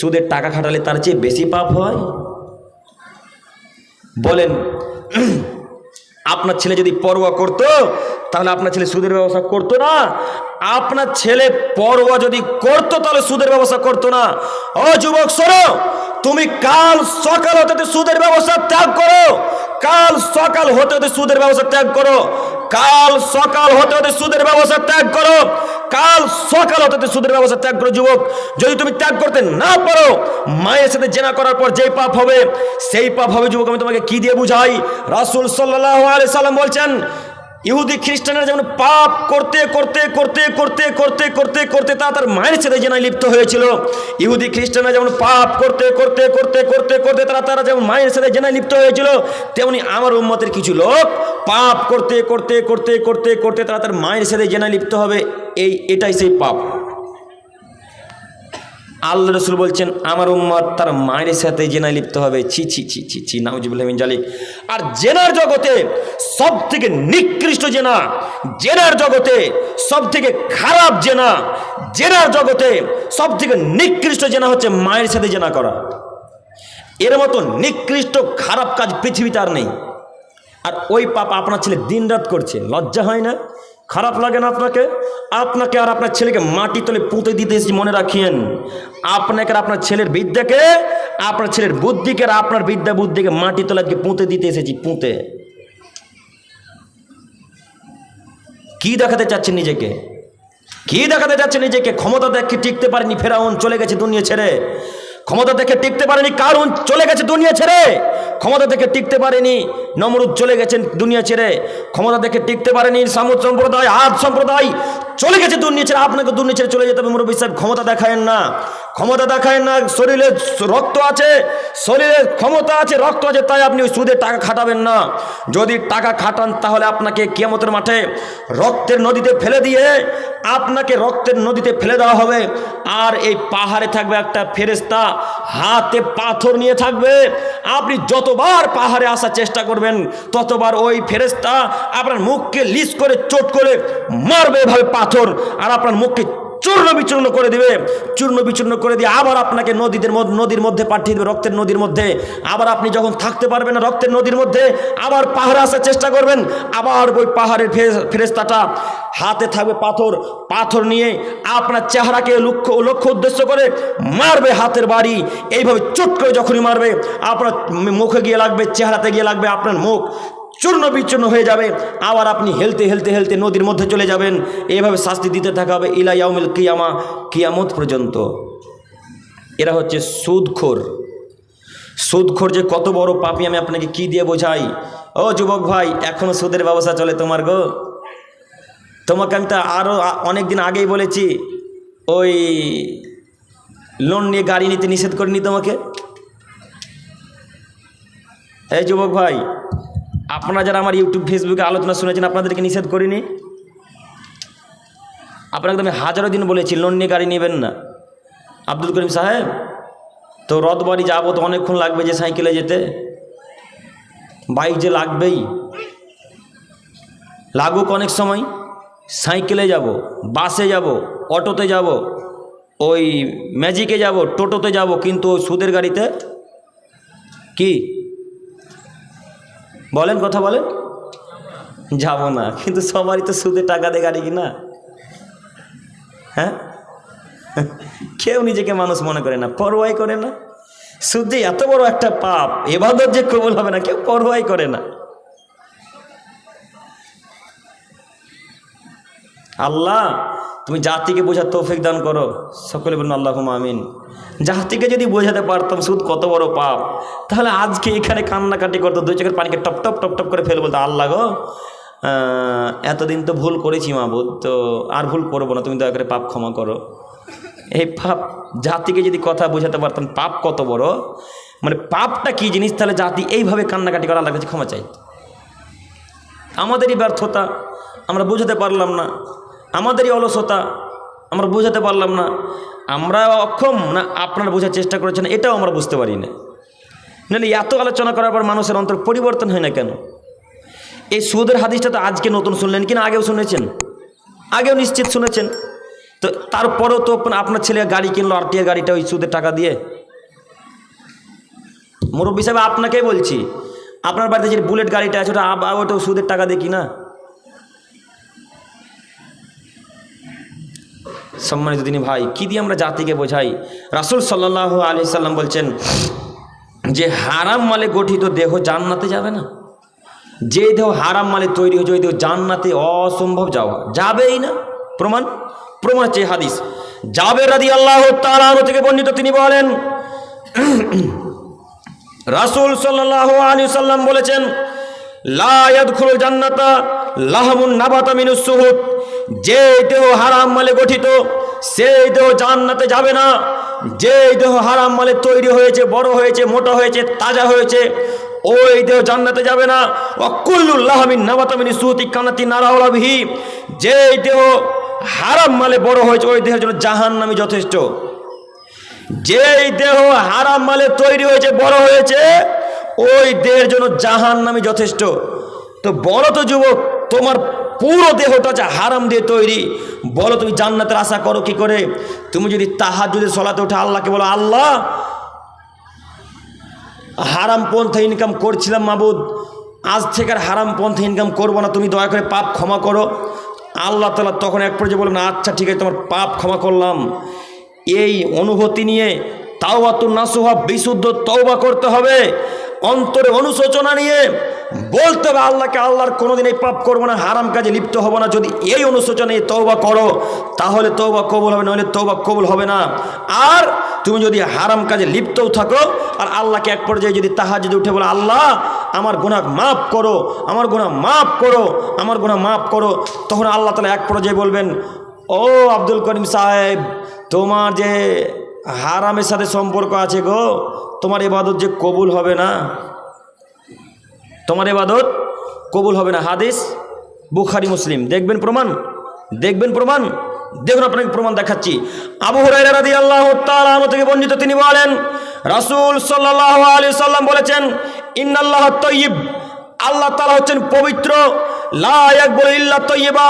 সুদের টাকা খাটালে তার চেয়ে বেশি পাপ হয়। বলেন, আপনার ছেলে যদি পরোয়া করতো তাহলে আপনার ছেলে সুদের ব্যবস্থা করতো না? আপনার ছেলে পরোয়া যদি করতো তাহলে সুদের ব্যবস্থা করতো না। ও যুবক শোনো, তুমি কাল সকাল হতে সুদের ব্যবস্থা ত্যাগ করো, কাল সকাল হতে হতে সুদের ব্যবস্থা ত্যাগ করো, কাল সকাল হতে হতে সুদের ব্যবস্থা ত্যাগ করো, কাল সকাল হতে সুদের ব্যবস্থা ত্যাগ করো। যুবক, যদি তুমি ত্যাগ করতে না পারো, মায়ের সাথে জেনা করার পর যেই পাপ হবে সেই পাপ হবে। যুবক, আমি তোমাকে কি দিয়ে বুঝাই? রাসূল সাল্লাল্লাহু আলাইহি সাল্লাম বলছেন, ইহুদি খ্রিস্টানরা যেমন পাপ করতে করতে করতে করতে করতে করতে করতে তার মায়ের সাথে জেনায় লিপ্ত হয়েছিল, ইহুদি খ্রিস্টানরা যেমন পাপ করতে করতে করতে করতে করতে তারা যেমন মায়ের সাথে জেনায় লিপ্ত হয়েছিল, তেমনি আমার উম্মতের কিছু লোক পাপ করতে করতে করতে করতে করতে তার মায়ের সাথে জেনায় লিপ্ত হবে। এটাই সেই পাপ। আল্লাহ রাসূল বলছেন আমার উম্মত তার মায়ের সাথে জেনায় লিপ্ত হবে। ছি ছি ছি ছি ছি, নাউজুবিল্লাহি মিন জালিক। আর জেনার জগতে সব থেকে নিকৃষ্ট জেনা, জেনার জগতে সব থেকে খারাপ জেনা, জেনার জগতে সব থেকে নিকৃষ্ট জেনা হচ্ছে মায়ের সাথে জেনা করা। এর মতো নিকৃষ্ট খারাপ কাজ পৃথিবীতে আর নেই। আর ওই পাপ আপনার ছেলে দিন রাত করছে, লজ্জা হয় না? খারাপ লাগে না আপনাকে? আপনাকে আর আপনার ছেলেকে মাটি তলে পুঁতে দিতে এসেছি, মনে রাখিয়েন। আপনাকে আর আপনার ছেলের বিদ্যাকে, আপনার ছেলের বুদ্ধিকে আর আপনার বিদ্যা বুদ্ধিকে মাটি তলে আজকে পুঁতে দিতে এসেছি, পুঁতে। কি দেখাতে চাচ্ছেন নিজেকে? কি দেখাতে চাচ্ছেন নিজেকে? ক্ষমতা দেখে টিকতে পারেনি ফেরাউন, চলে গেছে দুনিয়া ছেড়ে। ক্ষমতা দেখে টিকতে পারেনি কারুন, চলে গেছে দুনিয়া ছেড়ে। ক্ষমতা দেখে টিকতে পারেনি নমরুদ, চলে গেছেন দুনিয়া ছেড়ে। ক্ষমতা দেখে টিকতে পারেনি সামুদ সম্প্রদায়, আদ সম্প্রদায়, চলে গেছে দুনিয়া ছেড়ে। আপনাকে দুনিয়া ছেড়ে চলে যেতে হবে। মুরব্বি সাহেব, ক্ষমতা দেখায়েন না, ক্ষমতা দেখায়েন না। শরীরে রক্ত আছে, শরীরে ক্ষমতা আছে, রক্ত আছে, তাই আপনি ওই সুদে টাকা খাটাবেন না। যদি টাকা খাটান তাহলে আপনাকে কিয়ামতের মাঠে রক্তের নদীতে ফেলে দিয়ে, আপনাকে রক্তের নদীতে ফেলে দেওয়া হবে। আর এই পাহাড়ে থাকবে একটা ফেরেশতা, হাতে পাথর নিয়ে থাকবে। আপনি যতবার পাহাড়ে আসার চেষ্টা করবেন ততবার ওই ফেরেশতা আপনার মুখকে লিস করে চোট করে মারবে এভাবে পাথর, আর আপনার মুখকে চূর্ণ বিচূর্ণ করে দিবে। চূর্ণ বিচূর্ণ করে দিয়ে আবার আপনাকে নদীর মধ্যে পাঠিয়ে দেবে, রক্তের নদীর মধ্যে। আবার আপনি যখন থাকতে পারবেন না রক্তের নদীর মধ্যে, আবার পাহাড়ে আসার চেষ্টা করবেন। আবার ওই পাহাড়ের ফেরেশতাটা হাতে থাকবে পাথর, পাথর নিয়ে আপনার চেহারাকে লক্ষ্য উদ্দেশ্য করে মারবে হাতের বাড়ি। এইভাবে চুট করে যখনই মারবে, আপনার মুখে গিয়ে লাগবে, চেহারাতে গিয়ে লাগবে, আপনার মুখ চূর্ণ বিচূর্ণ হয়ে যাবে। আবার আপনি হেলতে হেলতে হেলতে নদীর মধ্যে চলে যাবেন। এইভাবে শাস্তি দিতে থাকা হবে ইলা ইয়াউমিল কিয়ামা, কিয়ামত পর্যন্ত। এরা হচ্ছে সুদখোর। সুদখোর যে কত বড় পাপী আমি আপনাকে কি দিয়ে বোঝাই? ও যুবক ভাই, এখনো সুদের ব্যবসা চলে তোমার গো? তোমাকে আমি তা আরও অনেক দিন আগেই বলেছি, ওই লোন নিয়ে গাড়ি নিতে নিষেধ করিনি তোমাকে? এই যুবক ভাই, আপনারা যারা আমার ইউটিউব ফেসবুকে আলোচনা শুনেছেন, আপনাদেরকে নিষেধ করিনি? আপনাকে তো আমি হাজারো দিন বলেছি লোন নিয়ে গাড়ি নেবেন না। আব্দুল করিম সাহেব, তো রথবাড়ি যাবো তো অনেকক্ষণ লাগবে যে সাইকেলে যেতে, বাইক যে লাগবেই, লাগুক অনেক সময়। সাইকেলে যাব, বাসে যাব, অটোতে যাব, ওই ম্যাজিকে যাব, টোটোতে যাব, কিন্তু ওই সুদের গাড়িতে কি বলেন, কথা বলেন, যাব না। কিন্তু সবারই তো সুদে টাকা দিয়ে গাড়ি কিনা, হ্যাঁ? কেউ নিজেকে মানুষ মনে করে না, পরোয়াই করে না। সুদে এত বড় একটা পাপ, ইবাদত যে কবুল হবে না, কেউ পরোয়াই করে না। আল্লাহ তুমি জাতিকে বোঝার তৌফিক দান করো, সকলে বলুন আল্লাহুম্মা আমিন। জাতিকে যদি বোঝাতে পারতাম সুদ কত বড় পাপ, তাহলে আজকে এখানে কান্নাকাটি করতো, দুই চোখের পানিকে টপ টপ টপ টপ করে ফেলে বলতো, আল্লাহ গো এতদিন তো ভুল করেছি মাবুদ, তো আর ভুল করবো না, তুমি দয়া করে পাপ ক্ষমা করো। এই পাপ জাতিকে যদি কথা বোঝাতে পারতাম পাপ কত বড়, মানে পাপটা কি জিনিস, তাহলে জাতি এইভাবে কান্নাকাটি করা আল্লাহর কাছে ক্ষমা চাই। আমাদেরই ব্যর্থতা, আমরা বোঝাতে পারলাম না, আমাদেরই অলসতা, আমরা বোঝাতে পারলাম না। আমরা অক্ষম না আপনারা বোঝার চেষ্টা করেছেন, এটাও আমরা বুঝতে পারি না। নাহলে এত আলোচনা করার পর মানুষের অন্তর পরিবর্তন হয় না কেন? এই সুদের হাদিসটা তো আজকে নতুন শুনলেন কিনা, আগেও শুনেছেন? আগেও নিশ্চিত শুনেছেন। তো তারপরেও তো আপনার ছেলে গাড়ি কিনলো, আরটিআর গাড়িটা ওই সুদের টাকা দিয়ে। মুরব্বী সাহেব আপনাকেই বলছি, আপনার বাড়িতে যে বুলেট গাড়িটা আছে ওটা সুদের টাকা দিয়ে কিনা? সম্মানিত দিনী ভাই, কি দিয়ে আমরা জাতিকে বোঝাই? রাসূল সাল্লাল্লাহু আলাইহি সাল্লাম বলছেন যে হারাম মালে গঠিত দেহ জান্নাতে যাবে না। যে দেহ হারাম মালে তৈরি হয়েছে ওই দেহ জান্নাতে অসম্ভব যাওয়া যাবেই না। প্রমাণ হচ্ছে হাদিস। জাবের রাদিয়াল্লাহু তাআলা আনহু থেকে বর্ণিত, তিনি বলেন রাসূল সাল্লাল্লাহু আলাইহি সাল্লাম বলেছেন, লা ইয়াদখুলুল জান্নাতা লাহমুন নাবাতা মিনুস সুহুদ। যে দেহ হারাম মালে গঠিত সেই দেহ জান্নাতে যাবে না। যে দেহ হারাম মালে তৈরি হয়েছে, বড় হয়েছে, মোটা হয়েছে, তাজা হয়েছে, ওই দেহ জান্নাতে যাবে না। ওয়া কুল্লুল লাহমিন নাবাতা মিনুস সুহুতি কানাতি নারাউলা বিহি। যে দেহ হারাম মালে বড় হয়েছে ওই দেহের জন্য জাহান্নামী যথেষ্ট। যেই দেহ হারাম মালে তৈরি হয়েছে, বড় হয়েছে, ওই দেহের জন্য জাহান্নামী যথেষ্ট। তো বলো তো যুবক, তোমার পুরো দেহটা যে হারাম দিয়ে তৈরি, বলো তুমি জান্নাতের আশা করো কি করে? তুমি যদি তাহাজ্জুদের সালাতে উঠে আল্লাহকে বলো, আল্লাহ হারাম পন্থা ইনকাম করছিলাম মাবুদ, আজ থেকে আর হারাম পন্থা ইনকাম করবো না, তুমি দয়া করে পাপ ক্ষমা করো। আল্লাহ তাআলা তখন এক পর্যায়ে বলবেন, আচ্ছা ঠিক আছে, তোমার পাপ ক্ষমা করলাম। এই অনুভূতি নিয়ে তাওবাতুন নাসুহা, বিশুদ্ধ তওবা করতে হবে। অন্তরে অনুশোচনা নিয়ে বলতে হবে আল্লাহকে, আল্লাহর কোনোদিন এই পাপ করবো না, হারাম কাজে লিপ্ত হব না। যদি এই অনুশোচনা নিয়ে তওবা করো তাহলে তওবা কবুল হবে, নইলে তওবা কবুল হবে না। আর তুমি যদি হারাম কাজে লিপ্তও থাকো আর আল্লাহকে এক পর্যায়ে যদি তাহাজ্জুদে উঠে বলো, আল্লাহ আমার গুনাহ মাফ করো, আমার গুনাহ মাফ করো, আমার গুনাহ মাফ করো, তখন আল্লাহ তাআলা এক পর্যায়ে বলবেন, ও আব্দুল করিম সাহেব, তোমার যে হারামের সাথে সম্পর্ক আছে গো, তোমার ইবাদত যে কবুল হবে না, তোমার ইবাদত কবুল হবে না। হাদিস বুখারী মুসলিম। দেখবেন প্রমাণ, দেখবেন প্রমাণ, দেখুন আপনাকে প্রমাণ দেখাচ্ছি। আবু হুরায়রা রাদিয়াল্লাহু তাআলা আনহু থেকে বর্ণিত, তিনি বলেন রাসূল সাল্লাল্লাহু আলাইহি সাল্লাম বলেছেন, ইন্নাল্লাহা তাইয়্যিব, আল্লাহ তাআলা হচ্ছেন পবিত্র, লা ইয়াকবালু ইল্লা তাইয়্যিবা,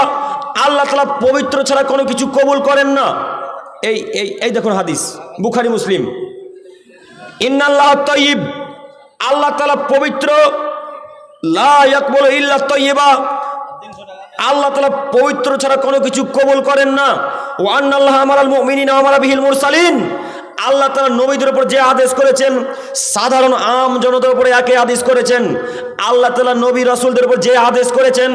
আল্লাহ তাআলা পবিত্র ছাড়া কোনো কিছু কবুল করেন না। এই এই এই দেখুন হাদিস বুখারী মুসলিম। ইন্নাল্লাহা তাইয়্যিব, আল্লাহ তাআলা পবিত্র, লা ইয়াকবালু ইল্লা তাইয়্যিবা, আল্লাহ তাআলা পবিত্র ছাড়া কোনো কিছু কবুল করেন না। ওয়া আন্নাল্লাহা আমারাল মুমিনিনা ওয়া আমারা বিহিল মুরসালিন, আল্লাহ তাআলা নবীদের উপর যে আদেশ করেছেন সাধারণ আম জনতার উপরে একই আদেশ করেছেন। আল্লাহ তাআলা নবী রাসূলদের উপর যে আদেশ করেছেন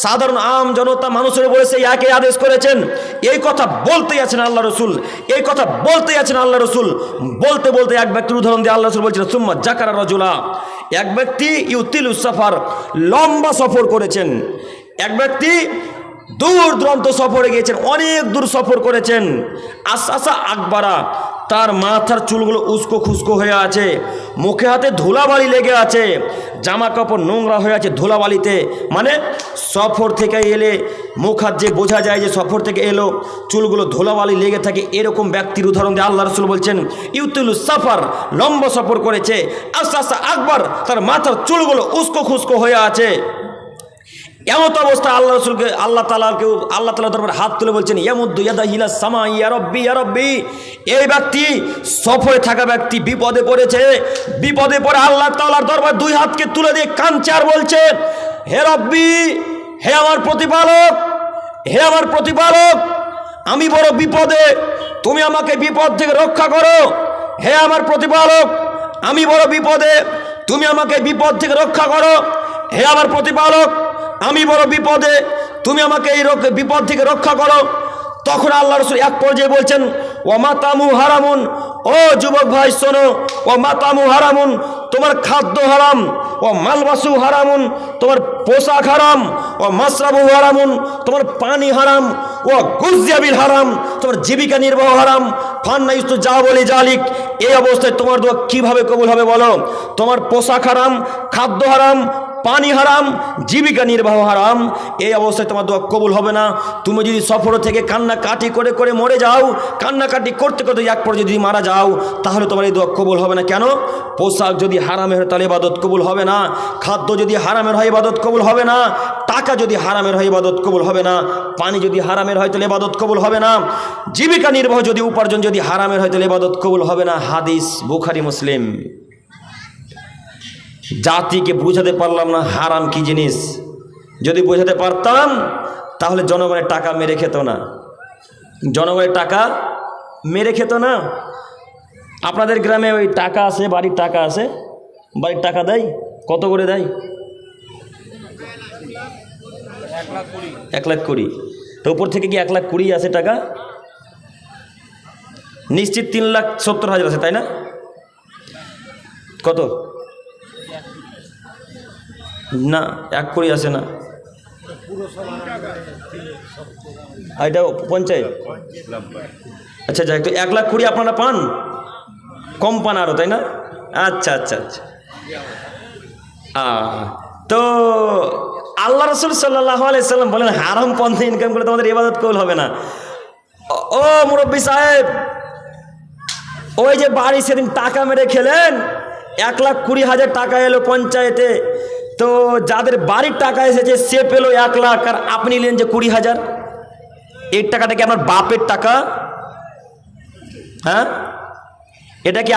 সাধারণ আম জনতা মানুষের উপরে সেই একই আদেশ করেছেন। এই কথা বলতেই আছেন আল্লাহ রসুল, এই কথা বলতেই আছেন আল্লাহ রসুল। বলতে বলতে এক ব্যক্তির উদাহরণ দিয়ে আল্লাহ রসুল বলছেন, সুম্মা জাকারা রাজুলা, এক ব্যক্তি ইউতিলুস সাফার, লম্বা সফর করেছেন। এক ব্যক্তি দূর দূরান্ত সফরে গিয়েছেন, অনেক দূর সফর করেছেন। আশা আকবারা, তার মাথার চুলগুলো উস্কো খুস্কো হয়ে আছে, মুখে হাতে ধুলাবালি লেগে আছে, জামা কাপড় নোংরা হয়ে আছে ধুলাবালিতে। মানে সফর থেকে এলে মুখ হাত যে বোঝা যায় যে সফর থেকে এলো, চুলগুলো ধুলাবালি লেগে থাকে, এরকম ব্যক্তির উদাহরণ দিয়ে আল্লাহ রসুল বলছেন, ইউতিলুস সাফার, লম্বা সফর করেছে। আশা আকবার, তার মাথার চুলগুলো উস্কো খুস্কো হয়ে আছে। এমত অবস্থা আল্লাহ রসুলকে আল্লাহ তাআলা দরবারে হাত তুলে বলছেন, ইয়ামুদ্দু ইয়াদাহু ইলাস সামা, ইয়া রব্বি ইয়া রব্বি। এই ব্যক্তি সফরে থাকা ব্যক্তি বিপদে পড়েছে, বিপদে পড়ে আল্লাহ তাআলার দরবারে দুই হাতকে তুলে দিয়ে কাঁদছে আর বলছে, হে রব্বি, হে আমার প্রতিপালক, হে আমার প্রতিপালক, আমি বড় বিপদে, তুমি আমাকে বিপদ থেকে রক্ষা করো। হে আমার প্রতিপালক, আমি বড় বিপদে, তুমি আমাকে বিপদ থেকে রক্ষা করো। হে আমার প্রতিপালক, আমি বড় বিপদে, তুমি আমাকে এই বিপদ থেকে রক্ষা করো। তখন আল্লাহ রসুল এক পর্যায়ে বলছেন, ওয়া মাতামু হারামুন, ও যুবক ভাই শোনো, ও মাতামু হারামুন, তোমার খাদ্য হারাম, ও মালবাসু হারামুন, তোমার পোশাক হারাম, ও মাসরাবু হারামুন, তোমার পানি হারাম, ও গুজিয়াবিল হারাম, তোমার জীবিকা নির্বাহ হারাম, ফান্না ইস্তু যা বলি জালিক। এই অবস্থায় তোমার দোয়া কিভাবে কবুল হবে বলো? তোমার পোশাক হারাম, খাদ্য হারাম, পানি হারাম, জীবিকা নির্বাহ হারাম, এই অবস্থায় তোমার দোয়া কবুল হবে না। তুমি যদি সফর থেকে কান্নাকাটি করে করে মরে যাও, কান্নাকাটি করতে করতে এক পর্যায়ে যদি মারা যাও, তাহলে তোমার এই দোয়া কবুল হবে না। কেন? পোশাক যদি হারামের হয় তাহলে ইবাদত কবুল হবে না, খাদ্য যদি হারামের হয় ইবাদত কবুল হবে না, টাকা যদি হারামের হয় ইবাদত কবুল হবে না, পানি যদি হারামের হয় তাহলে ইবাদত কবুল হবে না, জীবিকা নির্বাহ যদি উপার্জন যদি হারামের হয় তাহলে ইবাদত কবুল হবে না। হাদিস বুখারী মুসলিম। জাতিকে বুঝাতে পারলাম না হারাম কি জিনিস। যদি বোঝাতে পারতাম তাহলে জনগণের টাকা মেরে খেত না, জনগণের টাকা মেরে খেত না। আপনাদের গ্রামে ওই টাকা আছে, বাড়ির টাকা আছে, বাড়ির টাকা দেয় কত করে দেয়? 1,20,000। তো উপর থেকে কি 1,20,000 আছে টাকা? নিশ্চিত 3,70,000 আছে, তাই না? কত না, 1 কোটি আছে না, এটা পঞ্চায়েত। আচ্ছা যাই, তো 1,20,000 আপনারা পান, কম পান আরো, তাই না? আচ্ছা আচ্ছা আচ্ছা। তো আল্লাহ রাসূল সাল্লাল্লাহু আলাইহি সাল্লাম বলেন হারাম পন্থা ইনকাম করে তোমাদের ইবাদত কবুল হবে না। ও মুরব্বী সাহেব, ওই যে বাড়ি সেদিন টাকা মেরে খেলেন, 1,20,000 টাকা এলো পঞ্চায়েতে, তো যাদের বাড়ির টাকা এসেছে সে পেল 1 লাখ, আর আপনি নিলেন যে 20,000। এই টাকাটা কি আপনার বাপের টাকা? হ্যাঁ, এটা কি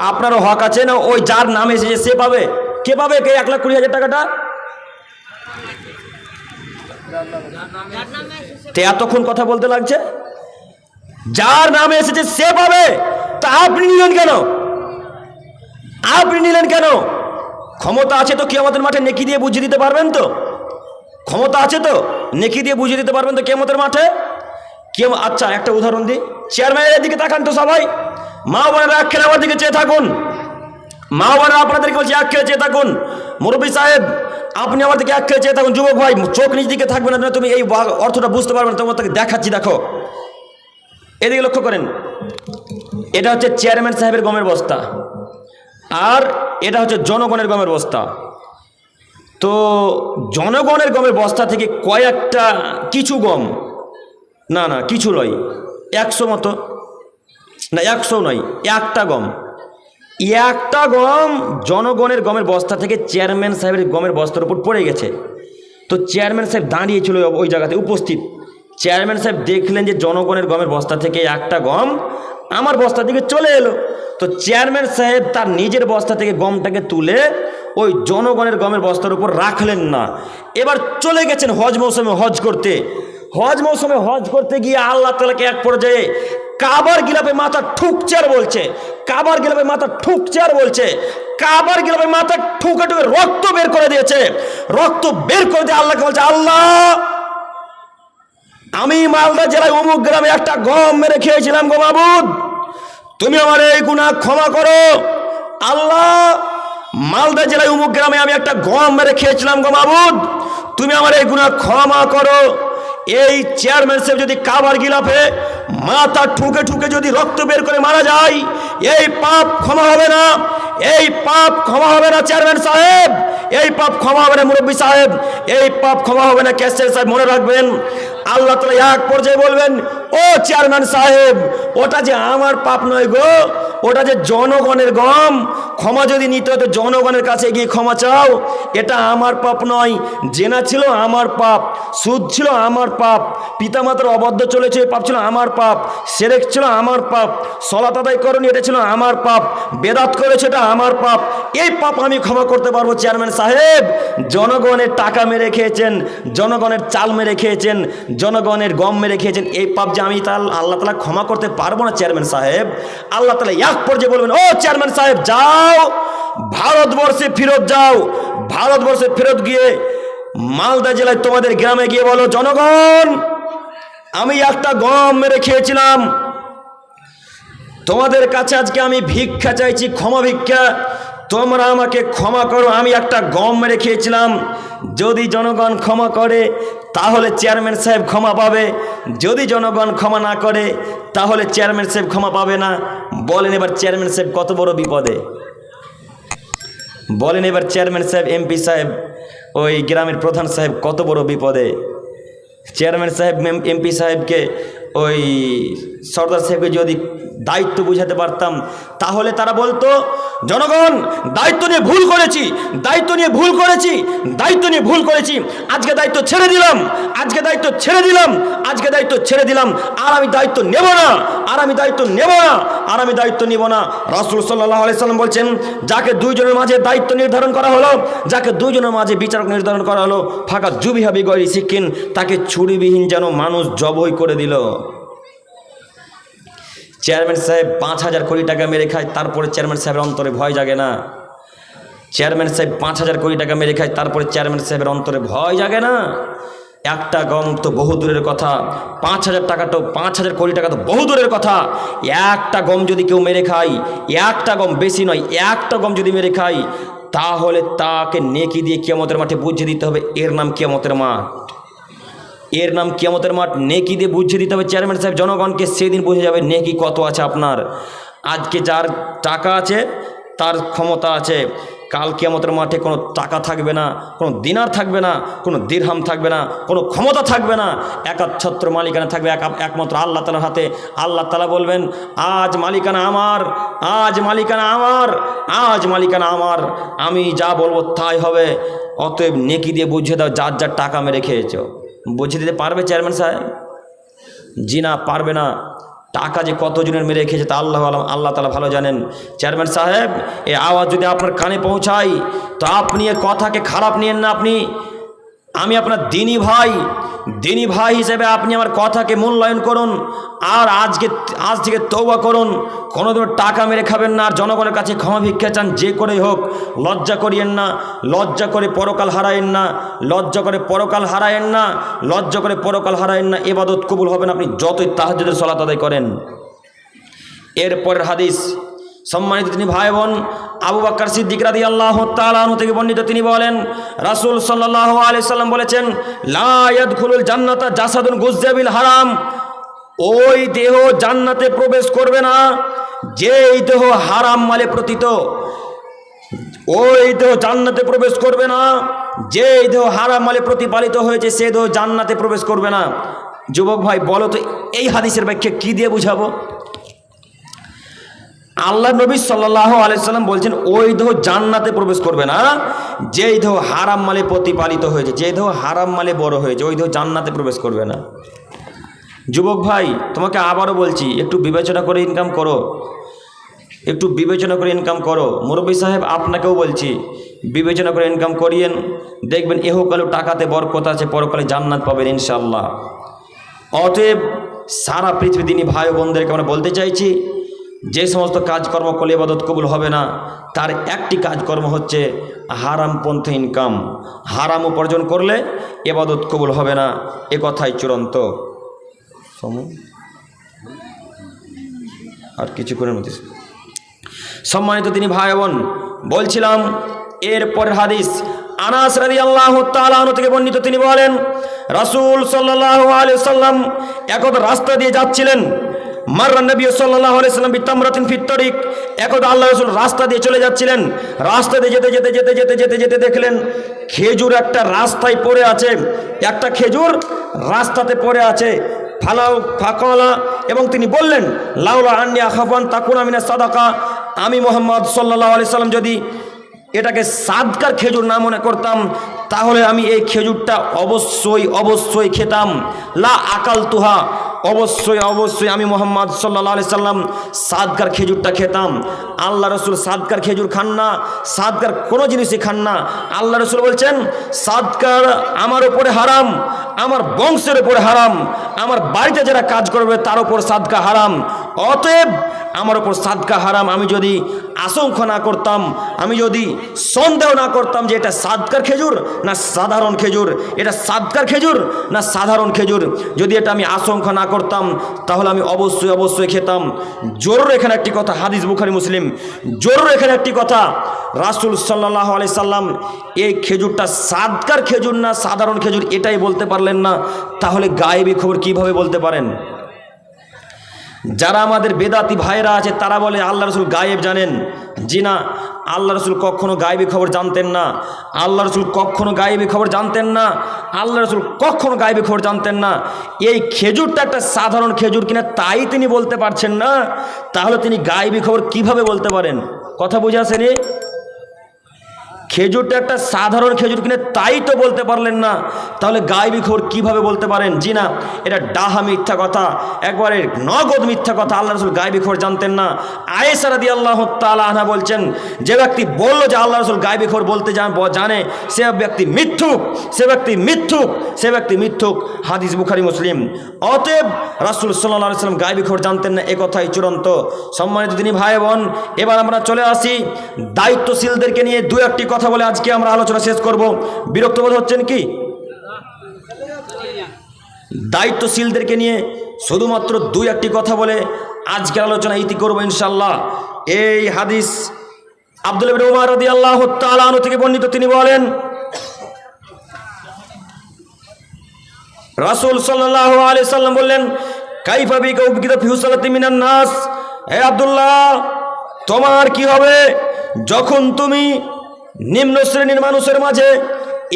আপনারও হক আছে না? ওই যার নাম এসেছে সে পাবে? কে পাবে? কে 1,20,000 টাকাটা? তে এতক্ষণ কথা বলতে লাগছে, যার নামে এসেছে সে পাবে। তা আপনি নিলেন কেন? আপনি নিলেন কেন? ক্ষমতা আছে তো কিয়ামতের মাঠে নেকি দিয়ে বুঝিয়ে দিতে পারবেন তো? ক্ষমতা আছে তো নেকি দিয়ে বুঝিয়ে দিতে পারবেন তো কিয়ামতের মাঠে? আচ্ছা একটা উদাহরণ দিই, চেয়ারম্যানের দিকে তাকান তো সবাই, মা বোনেরা এক খেলে আমার দিকে চেয়ে থাকুন, মা বোনেরা আপনাদেরকে বলছি এক খেলে চেয়ে থাকুন। মুরব্বী সাহেব আপনি আমার দিকে এক খেলে চেয়ে থাকুন। যুবক ভাই চোখ নিজ দিকে থাকবে না, তুমি এই অর্থটা বুঝতে পারবে না, তোমার তাকে দেখাচ্ছি, দেখো এদিকে লক্ষ্য করেন। এটা হচ্ছে চেয়ারম্যান সাহেবের গমের বস্তা, আর এটা হচ্ছে জনগণের গমের বস্তা। তো জনগণের গমের বস্তা থেকে কয়েকটা কিছু গম, না না কিছু নয়, 100 মতো না, 100 নয়, একটা গম জনগণের গমের বস্তা থেকে চেয়ারম্যান সাহেবের গমের বস্তার উপর পড়ে গেছে। তো চেয়ারম্যান সাহেব দাঁড়িয়েছিল ওই জায়গাতে উপস্থিত। চেয়ারম্যান সাহেব দেখলেন যে জনগণের গমের বস্তা থেকে একটা গম আমার বস্তা থেকে চলে এলো। তো চেয়ারম্যান সাহেব তার নিজের বস্তা থেকে গমটাকে তুলে ওই জনগণের গমের বস্তার উপর রাখলেন না। এবার চলে গেছেন হজ মৌসুমে হজ করতে। হজ মৌসুমে হজ করতে গিয়ে আল্লাহ তাআলাকে এক পর্যায়ে কাবার গিলাপে মাথা ঠুকছে আর বলছে, কাবার গিলাপে মাথা ঠুকছে আর বলছে, কাবার গিলাপে মাথা ঠুকে ঠুকে রক্ত বের করে দিয়েছে। রক্ত বের করে দিয়ে আল্লাহকে বলছে, আল্লাহ আমি মালদা জেলায় অমুক গ্রামে একটা গম মেরে খেয়েছিলাম গো মাবুদ, তুমি আমার এই গুনাহ ক্ষমা করো। আল্লাহ মালদা জেলায় অমুক গ্রামে আমি একটা গম মেরে খেয়েছিলাম গো মাবুদ, তুমি আমার এই গুনাহ ক্ষমা করো। এই চেয়ারম্যান সাহেব যদি কাবার গিলাফে মাথা ঠুকে ঠুকে যদি রক্ত বের করে মারা যায়, এই পাপ ক্ষমা হবে না, এই পাপ ক্ষমা হবে না চেয়ারম্যান সাহেব, এই পাপ ক্ষমা হবে না মুরব্বী সাহেব, এই পাপ ক্ষমা হবে না ক্যাশিয়ার সাহেব। মনে রাখবেন আল্লাহ তাআলা এক পর্যায়ে বলবেন, ও চেয়ারম্যান সাহেব ওটা যে আমার পাপ নয় গো, ওটা যে জনগণের গম, ক্ষমা যদি নিতে হতো জনগণের কাছে গিয়ে ক্ষমা চাও, এটা আমার পাপ নয়। জেনা ছিল আমার পাপ, সুদ ছিল আমার পাপ, পিতামাতার অবাধ্য চলেছে পাপ ছিল আমার পাপ, শিরক ছিল আমার পাপ, সালাত আদায় করনি এটা ছিল আমার পাপ, বেদাত করেছে এটা আমার পাপ, এই পাপ আমি ক্ষমা করতে পারবো চেয়ারম্যান সাহেব। জনগণের টাকা মেরে খেয়েছেন, জনগণের চাল মেরে খেয়েছেন, জনগণের গম মেরে খেয়েছেন, এই পাপ যে আমি আল্লাহ তাআলা ক্ষমা করতে পারবো না চেয়ারম্যান সাহেব। আল্লাহ তাআলা এক পর্যায়ে বলবেন, ও চেয়ারম্যান সাহেব যাও ভারতবর্ষে ফেরত যাও, ভারতবর্ষে ফেরত গিয়ে মালদা জেলায় তোমাদের গ্রামে গিয়ে বলো, জনগণ আমি একটা গম মেরে খেয়েছিলাম, তোমাদের কাছে আজকে আমি ভিক্ষা চাইছি, ক্ষমা ভিক্ষা। তোমরা আমাকে ক্ষমা করো, আমি একটা গম মেরে খেয়েছিলাম। যদি জনগণ ক্ষমা করে তাহলে চেয়ারম্যান সাহেব ক্ষমা পাবে, যদি জনগণ ক্ষমা না করে তাহলে চেয়ারম্যান সাহেব ক্ষমা পাবে না। বলেন এবার চেয়ারম্যান সাহেব কত বড় বিপদে। বলেন এবার চেয়ারম্যান সাহেব, এমপি সাহেব, ওই গ্রামের প্রধান সাহেব কত বড় বিপদে। চেয়ারম্যান সাহেব এমপি সাহেবকে, ওই সর্দার সাহেবকে যদি দায়িত্ব বুঝাতে পারতাম তাহলে তারা বলতো, জনগণ দায়িত্ব নিয়ে ভুল করেছি, দায়িত্ব নিয়ে ভুল করেছি, দায়িত্ব নিয়ে ভুল করেছি, আজকে দায়িত্ব ছেড়ে দিলাম, আজকে দায়িত্ব ছেড়ে দিলাম, আজকে দায়িত্ব ছেড়ে দিলাম, আর আমি দায়িত্ব নেব না, আর আমি দায়িত্ব নেব না, আর আমি দায়িত্ব নিব না। রাসূল সাল্লাল্লাহু আলাইহি সাল্লাম বলছেন, যাকে দুইজনের মাঝে দায়িত্ব নির্ধারণ করা হলো, যাকে দুইজনের মাঝে বিচারক নির্ধারণ করা হলো, ফাঁকা জুবিহা বিগয়রি সিকিন, তাকে ছুরিবিহীন যেন মানুষ জবই করে দিল। চেয়ারম্যান সাহেব 5,000 কোটি টাকা মেরে খায়, তারপরে চেয়ারম্যান সাহেবের অন্তরে ভয় জাগে না। চেয়ারম্যান সাহেব 5,000 কোটি টাকা মেরে খায়, তারপরে চেয়ারম্যান সাহেবের অন্তরে ভয় জাগে না। একটা গম তো বহু দূরের কথা, 5,000 টাকা তো 5,000 কোটি টাকা তো বহু দূরের কথা। একটা গম যদি কেউ মেরে খায়, একটা গম, বেশি নয়, একটা গম যদি মেরে খায়, তাহলে তাকে নেকি দিয়ে কিয়ামতের মাঠে বুঝিয়ে দিতে হবে, এর নাম কিয়ামতের মাঠ, এর নাম কিয়ামতের মাঠ। নেকি দিয়ে বুঝিয়ে দিতে হবে চেয়ারম্যান সাহেব জনগণকে, সেদিন বুঝে যাবে নেকি কত আছে আপনার। আজকে যার টাকা আছে, তার ক্ষমতা আছে, কাল কিয়ামতের মাঠে কোনো টাকা থাকবে না, কোনো দিনার থাকবে না, কোনো দিরহাম থাকবে না, কোনো ক্ষমতা থাকবে না, একাচ্ছত্র মালিকানা থাকবে একমাত্র আল্লাহ তাআলার হাতে। আল্লাহ তাআলা বলবেন, আজ মালিকানা আমার, আজ মালিকানা আমার, আজ মালিকানা আমার, আমি যা বলবো তাই হবে। অতএব নেকি দিয়ে বুঝিয়ে দাও যার যার টাকা মেরে খেয়েছো। বুঝিয়ে দিতে পারবে চেয়ারম্যান সাহেব? জি না, পারবে না। টাকা যে কতজনের মেরে রেখেছে তা আল্লাহ তাআলা ভালো জানেন। চেয়ারম্যান সাহেব, এই আওয়াজ যদি আপনার কানে পৌঁছায় তো আপনি এ কথাকে খারাপ নিয়েন না। আমি আপনার দিনী ভাই হিসেবে আপনি আমার কথাকে মূল্যায়ন করুন, আর আজ থেকে তওবা করুন। কোনোদিন টাকা মেরে খাবেন না, আর জনগণের কাছে ক্ষমা ভিক্ষা চান, যে করেই হোক। লজ্জা করিয়েন না, লজ্জা করে পরকাল হারায়েন না, লজ্জা করে পরকাল হারায়েন না, লজ্জা করে পরকাল হারায়েন না। ইবাদত কবুল হবে না আপনি যতই তাহাজ্জুদের সালাত আদায় করেন। এরপরের হাদিস, সম্মানিত তিনি ভাই বোন, আবু বকর সিদ্দিক রাদিয়াল্লাহু তাআলা আনহু থেকে বর্ণিত, তিনি বলেন, রাসূল সাল্লাল্লাহু আলাইহি সাল্লাম বলেছেন, লা ইয়াদখুলুল জান্নাতা জাসাদুন গুযযা বিল হারাম, ওই দেহ জান্নাতে প্রবেশ করবে না যেই দেহ হারাম মালে প্রতীত। ওই দেহ জান্নাতে প্রবেশ করবে না যেই দেহ হারাম মালে প্রতিপালিত হয়েছে, সে দেহ জান্নাতে প্রবেশ করবে না। যুবক ভাই বলো তো, এই হাদিসের ব্যাখ্যা কি দিয়ে বুঝাবো? আল্লাহ নবী সাল্লাল্লাহু আলাইহি সাল্লাম বলছেন, ওই দেহ জান্নাতে প্রবেশ করবে না যেই দেহ হারাম মালে প্রতিপালিত হয়েছে, যে দেহ হারাম মালে বড় হয়েছে, ওই দেহ জান্নাতে প্রবেশ করবে না। যুবক ভাই, তোমাকে আবারও বলছি, একটু বিবেচনা করে ইনকাম করো, একটু বিবেচনা করে ইনকাম করো। মুরব্বী সাহেব, আপনাকেও বলছি, বিবেচনা করে ইনকাম করিয়েন, দেখবেন ইহকালে টাকাতে বরকত আছে, পরকালে জান্নাত পাবেন ইনশাআল্লাহ। অতএব সারা পৃথিবী দিনী ভাই বোনদেরকে আমরা বলতে চাইছি, যে সমস্ত কাজকর্ম করলে ইবাদত কবুল হবে না, তার একটি কাজকর্ম হচ্ছে হারাম পন্থে ইনকাম। হারাম উপার্জন করলে ইবাদত কবুল হবে না, এ কথাই চূড়ান্ত। আর কিছুক্ষণের মধ্যে সম্মানিত তিনি ভাই বোন, বলছিলাম এরপরের হাদিস, আনাস রাদিয়াল্লাহু তাআলা আনহু থেকে বর্ণিত, তিনি বলেন, রাসূল সাল্লাল্লাহু আলাইহি সাল্লাম একদা রাস্তা দিয়ে যাচ্ছিলেন। মাররা নবী সাল্লাল্লাহু আলাইহি সাল্লাম বিতামরাতিন ফিত তরিক, একদা আল্লাহ রাসূল রাস্তা দিয়ে চলে যাচ্ছিলেন। রাস্তা দিয়ে যেতে যেতে যেতে যেতে যেতে যেতে দেখলেন খেজুর একটা রাস্তায় পড়ে আছে, একটা খেজুর রাস্তাতে পড়ে আছে। ফালাউ ফাকালা, এবং তিনি বললেন, লাউলা আন্নী আখাফান তাকুনা মিনাস সাদাকা, আমি মুহাম্মদ সাল্লাল্লাহু আলাইহি সাল্লাম যদি এটাকে সাদকার খেজুর না মনে করতাম, তাহলে আমি এই খেজুরটা অবশ্যই খেতাম। লা আকাল তুহা, অবশ্যই আমি মুহাম্মদ সাল্লাল্লাহু আলাইহি সাল্লাম সাদকার খেজুরটা খেতাম। আল্লাহ রসুল সাদকার খেজুর খান না, সাদকার কোনো জিনিসই খান না। আল্লাহ রসুল বলছেন, সাদকার আমার উপরে হারাম, আমার বংশের উপরে হারাম, আমার বাড়িতে যারা কাজ করবে তার উপর সাদকা হারাম। অতএব আমার ওপর সাদকা হারাম, আমি যদি আশঙ্কা না করতাম, আমি যদি সন্দেহ না করতাম যে এটা সাদকার খেজুর না সাধারণ খেজুর, এটা সাদকার খেজুর না সাধারণ খেজুর, যদি এটা আমি আশঙ্কা না করতাম তাহলে আমি অবশ্যই খেতাম। জরুর এখানে একটি কথা, হাদিস বুখারী মুসলিম, জরুর এখানে একটি কথা, রাসূল সাল্লাল্লাহু আলাইহি সাল্লাম এই খেজুরটা সাদকার খেজুর না সাধারণ খেজুর এটাই বলতে পারলেন না, তাহলে গায়েবী খবর কিভাবে বলতে পারেন? যারা আমাদের বেদাতি ভাইরা আছে তারা বলে আল্লাহ রসুল গায়েব জানেন। জি না, আল্লাহ রসুল কখনো গায়েবী খবর জানতেন না, আল্লাহ রসুল কখনো গায়েবী খবর জানতেন না, আল্লাহ রসুল কখনো গায়েবী খবর জানতেন না। এই খেজুরটা একটা সাধারণ খেজুর কিনা তাই তিনি বলতে পারছেন না, তাহলে তিনি গায়েবী খবর কিভাবে বলতে পারেন? কথা বুঝে আসেনি? খেজুরটা একটা সাধারণ খেজুর কিনে তাই তো বলতে পারলেন না, তাহলে গায়েবী খবর কিভাবে বলতে পারেন? জি না, এটা ডাহা মিথ্যা কথা, একবারে নগদ মিথ্যা কথা। আল্লাহ রসুল গায়েবী খবর জানতেন না। আয়েশা রাদিয়াল্লাহু তাআলা আনহা বলছেন, যে ব্যক্তি বলল যে আল্লাহ রসুল গায়েবী খবর বলতে জানে সে ব্যক্তি মিথ্যুক, সে ব্যক্তি মিথ্যুক, সে ব্যক্তি মিথ্যুক। হাদিস বুখারী মুসলিম। অতএব রাসূল সাল্লাল্লাহু আলাইহি সাল্লাম গায়েবী খবর জানতেন না, এ কথাই চূড়ান্ত। সম্মানিত দিনী ভাই বোন, এবার আমরা চলে আসি দায়িত্বশীলদেরকে নিয়ে দু একটি কথা বলে আজকে আমরা আলোচনা শেষ করব। বিরক্ত বোধ হচ্ছেন কি? দায়িত্বশীলদেরকে নিয়ে শুধুমাত্র দুই একটি কথা বলে আজকের আলোচনা ইতি করব ইনশাআল্লাহ। এই হাদিস আব্দুল্লাহ ইবনে উমর রাদিয়াল্লাহু তাআলা আনহু থেকে বর্ণিত, তিনি বলেন রাসূল সাল্লাল্লাহু আলাইহি সাল্লাম বললেন, কাইফা বিকা উবগিতা ফি হুসালাতি মিনান নাস, হে আব্দুল্লাহ তোমার কি হবে যখন তুমি নিম্ন শ্রেণীর মানুষের মাঝে,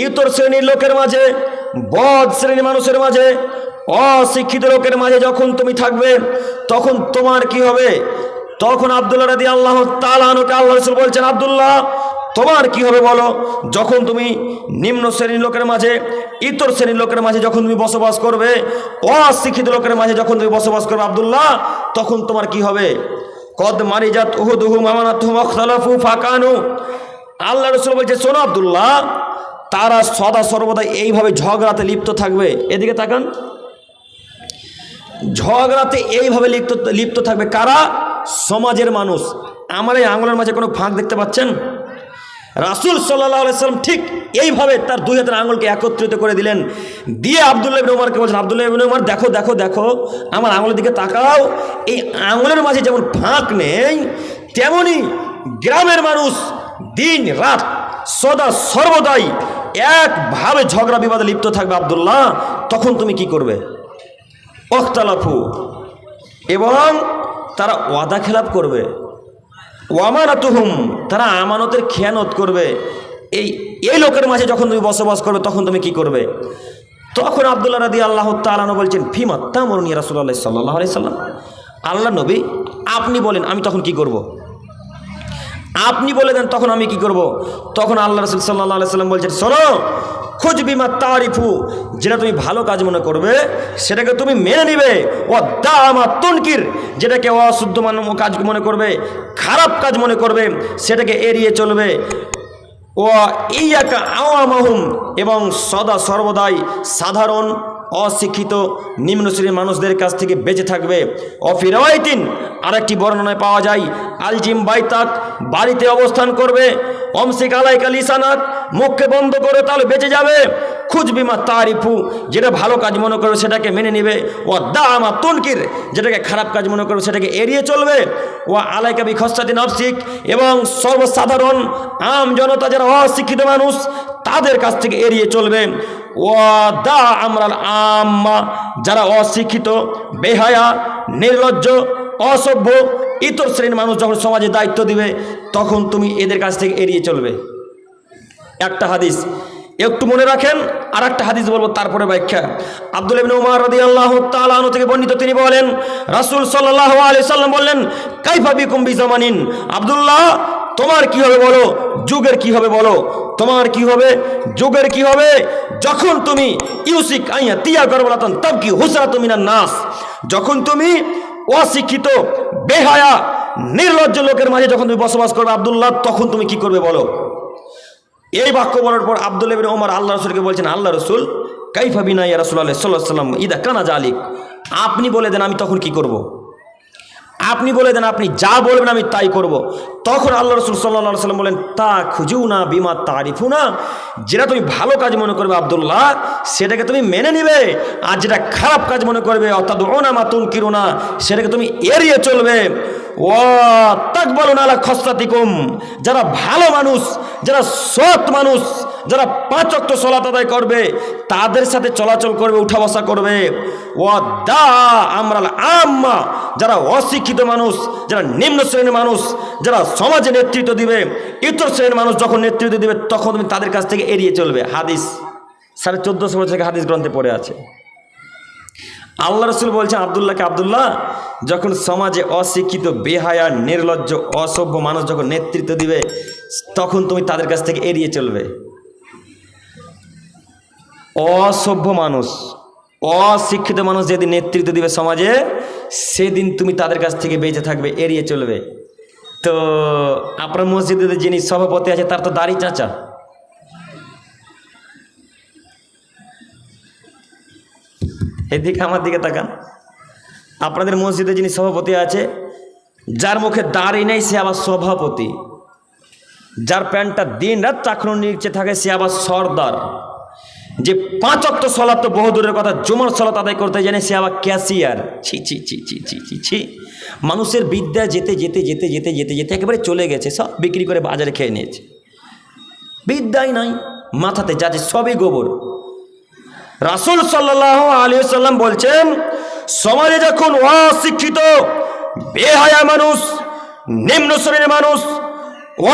ইতর শ্রেণীর লোকের মাঝে, বদ শ্রেণীর মানুষের মাঝে, অশিক্ষিত লোকের মাঝে যখন তুমি থাকবে তখন তোমার কি হবে? তখন আব্দুল্লাহ রাদিয়াল্লাহু তাআলা আনহুকে আল্লাহ রাসূল বলছেন, আব্দুল্লাহ তোমার কি হবে বলো, যখন তুমি নিম্ন শ্রেণীর লোকের মাঝে, ইতর শ্রেণীর লোকের মাঝে যখন তুমি বসবাস করবে, অশিক্ষিত লোকের মাঝে যখন তুমি বসবাস করবে আব্দুল্লাহ, তখন তোমার কি হবে? কদ মারিজাত উহুদুহুম আমানাতুহুম আখতালাফু ফাকানু, আল্লাহ রাসূল বলছে শোনো আব্দুল্লাহ, তারা সদা সর্বদা এইভাবে ঝগড়াতে লিপ্ত থাকবে। এদিকে তাকান, ঝগড়াতে এইভাবে লিপ্ত থাকবে কারা? সমাজের মানুষ। আমার এই আঙুলের মাঝে কোনো ফাঁক দেখতে পাচ্ছেন? রাসূল সাল্লাল্লাহু আলাইহি সাল্লাম ঠিক এইভাবে তার দুই হাতের আঙুলকে একত্রিত করে দিলেন, দিয়ে আব্দুল্লাহ ইবনে উমরকে বলছেন, আব্দুল্লাহ ইবনে উমর দেখো দেখো দেখো আমার আঙুলের দিকে তাকাও, এই আঙুলের মাঝে যেমন ফাঁক নেই তেমনি গ্রামের মানুষ দিন রাত সদা সর্বদাই একভাবে ঝগড়া বিবাদে লিপ্ত থাকবে আব্দুল্লাহ, তখন তুমি কি করবে? ওয়াখতালাফু, এবং তারা ওয়াদা খেলাপ করবে, ওয়ামানাতুহুম, তারা আমানতের খেয়ানত করবে। এই লোকের মাঝে যখন তুমি বসবাস করবে তখন তুমি কি করবে? তখন আব্দুল্লাহ রাদিয়াল্লাহু তাআলা আনহু বলছেন, ফিমা তা'মুরুনি ইয়া রাসূলুল্লাহ সাল্লাল্লাহু আলাইহি সাল্লাম, আল্লাহ নবী আপনি বলেন আমি তখন কি করব? আপনি বলে দেন তখন আমি কি করব? তখন আল্লাহ রাসূল সাল্লাল্লাহু আলাইহি সাল্লাম বলছেন, শোনো, খুজ বিমা তারিফু, যেটা তুমি ভালো কাজ মনে করবে সেটাকে তুমি মেনে নিবে, ও দামা তুনকির, যেটাকে অশুদ্ধ কাজ মনে করবে, খারাপ কাজ মনে করবে সেটাকে এড়িয়ে চলবে, ও ইয়াকা আওয়ামাহুম, এবং সদা সর্বদাই সাধারণ অশিক্ষিত নিম্ন শ্রেণীর মানুষদের কাছ থেকে বেঁচে থাকবে। অফিরাওয়াইতিন, আরেকটি বর্ণনায় পাওয়া যায়, আলজিম বাইতাক, বাড়িতে অবস্থান করবে, অমসিক আলাইকা লিসানাক, মুখকে বন্ধ করে তাহলে বেঁচে যাবে, খুঁজবিমা তারিফু, যেটা ভালো কাজ মনে করবে সেটাকে মেনে নেবে, ও দামা তুনকির, যেটাকে খারাপ কাজ মনে করবে সেটাকে এড়িয়ে চলবে, ও আলাইকা বি খসরাতি নাফসিক, এবং সর্বসাধারণ আম জনতা যারা অশিক্ষিত মানুষ তাদের কাছ থেকে এড়িয়ে চলবে, ও দা আমরাল আম্মা, যারা অশিক্ষিত, বেহায়া, নির্লজ্জ, অসভ্য, ইতর শ্রেণীর মানুষ যখন সমাজে দায়িত্ব দিবে তখন তুমি এদের কাছ থেকে এড়িয়ে চলবে। একটা হাদিস একটু মনে রাখেন, আর একটা হাদিস বলবো তারপরে ব্যাখ্যা। আব্দুল্লাহ ইবনে উমর রাদিয়াল্লাহু তাআলা আনহু থেকে বর্ণিত, তিনি বলেন রাসূল সাল্লাল্লাহু আলাইহি সাল্লাম বললেন, কাইফা বিকুম বিজামানিন, আব্দুল্লাহ তোমার কি হবে বলো, যুগের কি হবে বলো, তোমার কি হবে, যুগের কি হবে, যখন তুমি ইউসিক আইয়া তিয়া গরবলাতন তাবকি হুসরাতু মিনান নাস, যখন তুমি অশিক্ষিত, বেহায়া, নির্লজ্জ লোকের মাঝে যখন তুমি বসবাস করবে আব্দুল্লাহ, তখন তুমি কি করবে বলো। এই বাক্য বলার পর আব্দুল্লাহ ইবনে ওমর আল্লাহ রাসূলকে বলছেন, আল্লাহ রাসূল কাইফা বিনা ইয়া রাসূলুল্লাহ সাল্লাল্লাহু আলাইহি ওয়াসাল্লাম ইদা কানা জালিক, আপনি বলে দেন আমি তখন কি করব। আপনি বলে দেন, আপনি যা বলবেন আমি তাই করব। তখন আল্লাহ রসুল সাল্লাল্লাহু আলাইহি ওয়াসাল্লাম বলেন, তা খুঁজুনা বিমা তারিফুনা, যেটা তুমি ভালো কাজ মনে করবে আব্দুল্লাহ সেটাকে তুমি মেনে নিবে, আর যেটা খারাপ কাজ মনে করবে অতাদউনা মা তুনকিরুনা সেটাকে তুমি এড়িয়ে চলবে। ওয়াতাকবালুনা আলা খসরাতিকুম, যারা ভালো মানুষ, যারা সৎ মানুষ, যারা 5 ওয়াক্ত সালাত আদায় করবে তাদের সাথে চলাচল করবে, উঠা বসা করবে। ওয়াদা আমরাল আম্মা, যারা অশিক্ষিত মানুষ, যারা নিম্ন শ্রেণীর মানুষ, যারা সমাজে নেতৃত্ব দিবে, ইতর শ্রেণীর মানুষ যখন নেতৃত্ব দিবে তখন তুমি তাদের কাছ থেকে এড়িয়ে চলবে। হাদিস 1450 বছর থেকে হাদিস গ্রন্থে পড়ে আছে। আল্লাহ রসুল বলছেন আব্দুল্লাহকে, আব্দুল্লাহ যখন সমাজে অশিক্ষিত, বেহায়া, নির্লজ্জ, অসভ্য মানুষ যখন নেতৃত্ব দিবে তখন তুমি তাদের কাছ থেকে এড়িয়ে চলবে। অসভ্য মানুষ, অশিক্ষিত মানুষ যেদিন নেতৃত্ব দিবে সমাজে সেদিন তুমি তাদের কাছ থেকে বেঁচে থাকবে, এড়িয়ে চলবে। তো আপনার মসজিদে যিনি সভাপতি আছে তার তো দাড়ি চাচা, এদিকে আমার দিকে তাকান। আপনাদের মসজিদে যিনি সভাপতি আছে যার মুখে দাড়ি নেই সে আবার সভাপতি, যার প্যান্টটা দিন রাত চাকরুর নিচে থাকে সে আবার সর্দার, যে 5 ওয়াক্ত সালাত তো বহু দূরের কথা, জুমার সালাত আদায় করতে জানে সে আবার ক্যাশিয়ার। ছি ছি ছি ছি ছি ছি ছি। মানুষের বিদ্যা যেতে যেতে যেতে যেতে যেতে যেতে একেবারে চলে গেছে, সব বিক্রি করে বাজারে খেয়ে নিয়েছে, বিদ্যাই নাই মাথাতে, যাচ্ছে সবই গোবর। রাসূল সাল্লাল্লাহু আলাইহি ওয়াসাল্লাম বলছেন, সমাজে যখন অশিক্ষিত, বেহায়া মানুষ, নিম্ন শ্রেণীর মানুষ,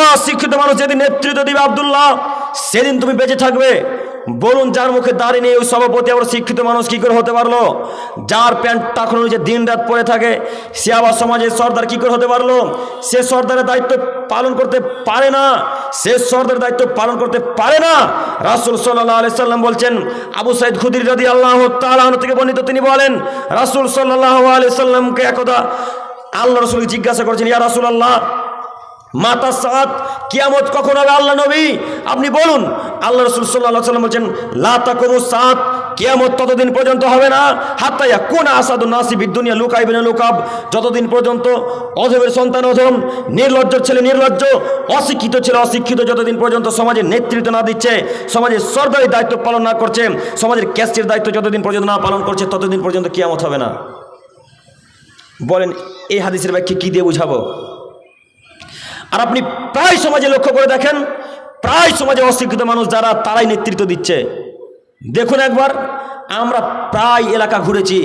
অশিক্ষিত মানুষ যেদিন নেতৃত্ব দিবে আব্দুল্লাহ সেদিন তুমি বেঁচে থাকবে। বলুন, যার মুখে দাড়ি নেই ওই সভাপতি আবার শিক্ষিত মানুষ কি করে হতে পারলো? যার প্যান্ট টাকনো যে দিন রাত পরে থাকে সে আবার সমাজের সর্দার কি করে হতে পারলো? সে সর্দারের দায়িত্ব পালন করতে পারে না, সে সর্দারের দায়িত্ব পালন করতে পারে না। রাসূল সাল্লাল্লাহু আলাইহি সাল্লাম বলছেন, আবু সাঈদ খুদরি রাদিয়াল্লাহু তাআলা আনহু থেকে বর্ণিত, তিনি বলেন রাসূল সাল্লাল্লাহু আলাইহি সাল্লামকে একদা আল্লাহ রাসূল জিজ্ঞাসা করেছেন, ইয়া রাসূলুল্লাহ মাতা সাআত, কিয়ামত কখন হবে আল্লাহ নবী আপনি বলুন। আল্লাহ রাসূল সাল্লাল্লাহু আলাইহি সাল্লাম বলেন, লা তাকুমুস সাআত, কিয়ামত ততদিন পর্যন্ত হবে না হাত্তা ইয়াকুনা আসাদুন নাসি বিদ দুনিয়া লুকা ইবনে লুকাব, যতদিন পর্যন্ত অধমের সন্তান অধম, নির্লজ্জ ছেলে নির্লজ্জ, অশিক্ষিত ছেলে অশিক্ষিত, যতদিন পর্যন্ত সমাজের নেতৃত্ব না দিচ্ছে, সমাজের সরকারি দায়িত্ব পালন না করছে, সমাজের ক্যাশিয়ার দায়িত্ব যতদিন পর্যন্ত না পালন করছে ততদিন পর্যন্ত কিয়ামত হবে না। বলেন এই হাদিসের ব্যাখ্যা কি দিয়ে বুঝাবো? আর আপনি প্রায় সমাজে লক্ষ্য করে দেখেন, প্রায় সমাজে অশিক্ষিত মানুষ যারা, তারাই নেতৃত্ব দিচ্ছে। দেখুন একবার, আমরা প্রায় এলাকা ঘুরেছি,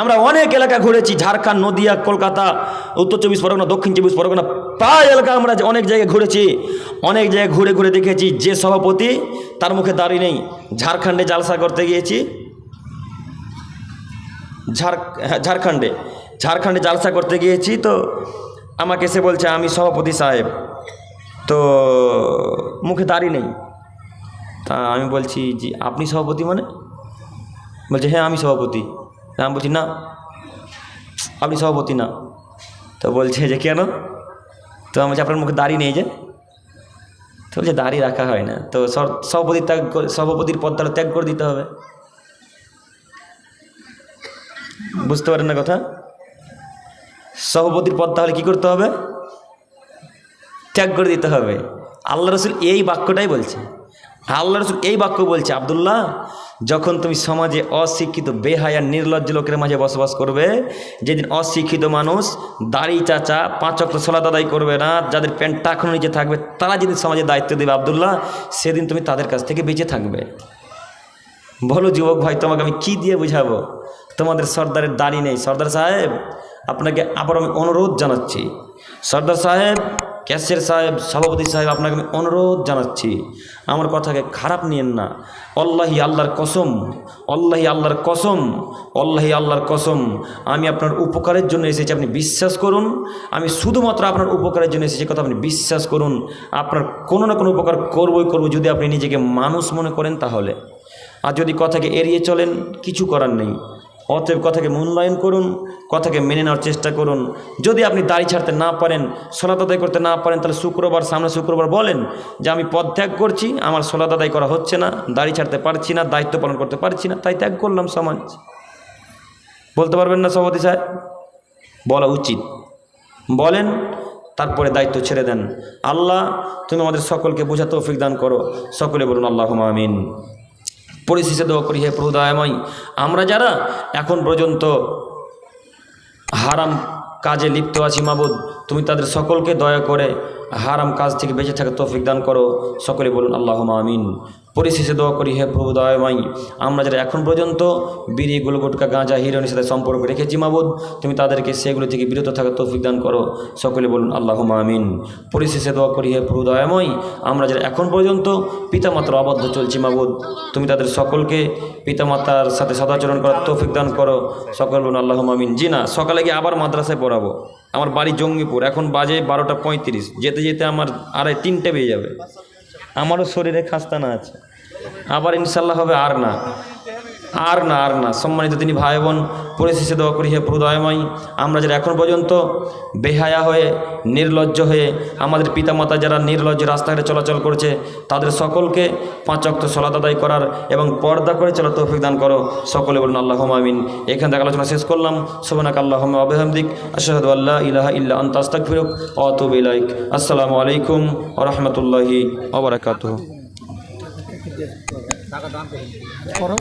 আমরা অনেক এলাকা ঘুরেছি, ঝাড়খণ্ড, নদিয়া, কলকাতা, উত্তর 24 পরগনা, দক্ষিণ 24 পরগনা, প্রায় এলাকা আমরা অনেক জায়গায় ঘুরেছি। অনেক জায়গায় ঘুরে ঘুরে দেখেছি যে সভাপতি তার মুখে দাড়ি নেই। ঝাড়খণ্ডে জালসা করতে গিয়েছি, ঝাড়খণ্ডে জালসা করতে গিয়েছি, তো আমাকে এসে বলছে আমি সভাপতি সাহেব, তো মুখে দাড়ি নেই। তা আমি বলছি জি আপনি সভাপতি মানে? বলছে হ্যাঁ আমি সভাপতি। আমি বলছি না আপনি সভাপতি না। তো বলছে যে কেন? তো আমি বলছি আপনার মুখে দাড়ি নেই যে। তো বলছে দাড়ি রাখা হয় না, তো সভাপতির পদটা ত্যাগ করে দিতে হবে। বুঝতে পারেন না কথা? সভাপতির পদ তাহলে কী করতে হবে? ত্যাগ করে দিতে হবে। আল্লাহ রসুল এই বাক্যটাই বলছে, আল্লাহ রসুল এই বাক্য বলছে, আব্দুল্লাহ যখন তুমি সমাজে অশিক্ষিত, বেহায়া, নির্লজ্জ লোকের মাঝে বসবাস করবে, যেদিন অশিক্ষিত মানুষ, দাড়ি চাচা, 5 ওয়াক্ত সালাত আদায় করবে না, যাদের প্যান্ট টাকনো নিচে থাকবে, তারা যেদিন সমাজে দায়িত্ব দেবে আব্দুল্লাহ, সেদিন তুমি তাদের কাছ থেকে বেঁচে থাকবে। বলো যুবক ভাই, তোমাকে আমি কি দিয়ে বুঝাবো? তোমাদের সর্দারের দাড়ি নেই। সর্দার সাহেব আপনাকে আবার আমি অনুরোধ জানাচ্ছি, সর্দার সাহেব, ক্যাশিয়ার সাহেব, সভাপতি সাহেব, আপনাকে আমি অনুরোধ জানাচ্ছি, আমার কথাকে খারাপ নিয়েন না। আল্লাহি আল্লাহর কসম, আল্লাহি আল্লাহর কসম, আল্লাহি আল্লাহর কসম, আমি আপনার উপকারের জন্য এসেছি, আপনি বিশ্বাস করুন। আমি শুধুমাত্র আপনার উপকারের জন্য এসেছি, কথা আপনি বিশ্বাস করুন। আপনার কোনো না কোনো উপকার করবই করব, যদি আপনি নিজেকে মানুষ মনে করেন তাহলে। আর যদি কথাকে এড়িয়ে চলেন, কিছু করার নেই। অতএব কথাকে মূল্যায়ন করুন, কথাকে মেনে নেওয়ার চেষ্টা করুন। যদি আপনি দাড়ি ছাড়তে না পারেন, সালাত আদায় করতে না পারেন, তাহলে সামনে শুক্রবার বলেন যে আমি পদ ত্যাগ করছি, আমার সালাত আদায় করা হচ্ছে না, দাড়ি ছাড়তে পারছি না, দায়িত্ব পালন করতে পারছি না, তাই ত্যাগ করলাম সমাজ। বলতে পারবেন না সভাপতি সাহেব? বলা উচিত। বলেন, তারপরে দায়িত্ব ছেড়ে দেন। আল্লাহ তুমি আমাদের সকলকে বোঝা তৌফিক দান করো। সকলে বলুন আল্লাহুম্মা আমিন। পরিশেষে দোয়া করি, হে প্রভু দয়াময়, আমরা যারা এখন পর্যন্ত হারাম কাজে লিপ্ত আছি মাবুদ, তুমি তাদের সকলকে দয়া করে হারাম কাজ থেকে বেঁচে থাকার তৌফিক দান করো। সকলে বলুন আল্লাহুম্মা আমিন। পরিশেষে দোয়া করি, হে প্রভু দয়াময়, আমরা যারা এখন পর্যন্ত বিড়ি, গুলগুটকা, গাঁজা, হিরোইনের সাথে সম্পর্ক রেখেছি মাবুদ, তুমি তাদেরকে সেগুলো থেকে বিরত থাকার তৌফিক দান করো। সকলে বলুন আল্লাহুম্মা আমিন। পরিশেষে দোয়া করি, হে প্রভু দয়াময়, আমরা যারা এখন পর্যন্ত পিতামাতার অবাধ্য চলছি মাবুদ, তুমি তাদের সকলকে পিতামাতার সাথে সদাচরণ করার তৌফিক দান করো। সকলে বলুন আল্লাহুম্মা আমিন। জি না, সকালে গিয়ে আবার মাদ্রাসায় পড়াবো। আমার বাড়ি জঙ্গিপুর, এখন বাজে 12টা 35, যেতে যেতে আমার 2:30 বেজে যাবে। আমারও শরীরে খাস্তানা আছে, আবার ইনশাল্লাহ হবে। আর না সম্মানিত তিনি ভাই বোন, পরিশেষে দোয়া করি, হে প্রভু দয়াময়, আমরা যারা এখন পর্যন্ত বেহায়া হয়ে, নির্লজ্জ হয়ে, আমাদের পিতামাতা যারা নির্লজ্জ রাস্তাঘাটে চলাচল করছে, তাদের সকলকে 5 ওয়াক্ত সালাত আদায় করার এবং পর্দা করে চলার তৌফিক দান করো। সকলে বলুন আল্লাহুম্মা আমিন। এখান থেকে আলোচনা শেষ করলাম। সুবহানাকা আল্লাহুম্মা ওয়া বিহামদিক, আশহাদু আল্লা ইলাহা ইল্লা আনতা, আস্তাগফিরুক ওয়া আতুবু ইলাইক। আসসালামু আলাইকুম ওয়া রাহমাতুল্লাহি ওয়া বারাকাতুহু। টাকা দান করো।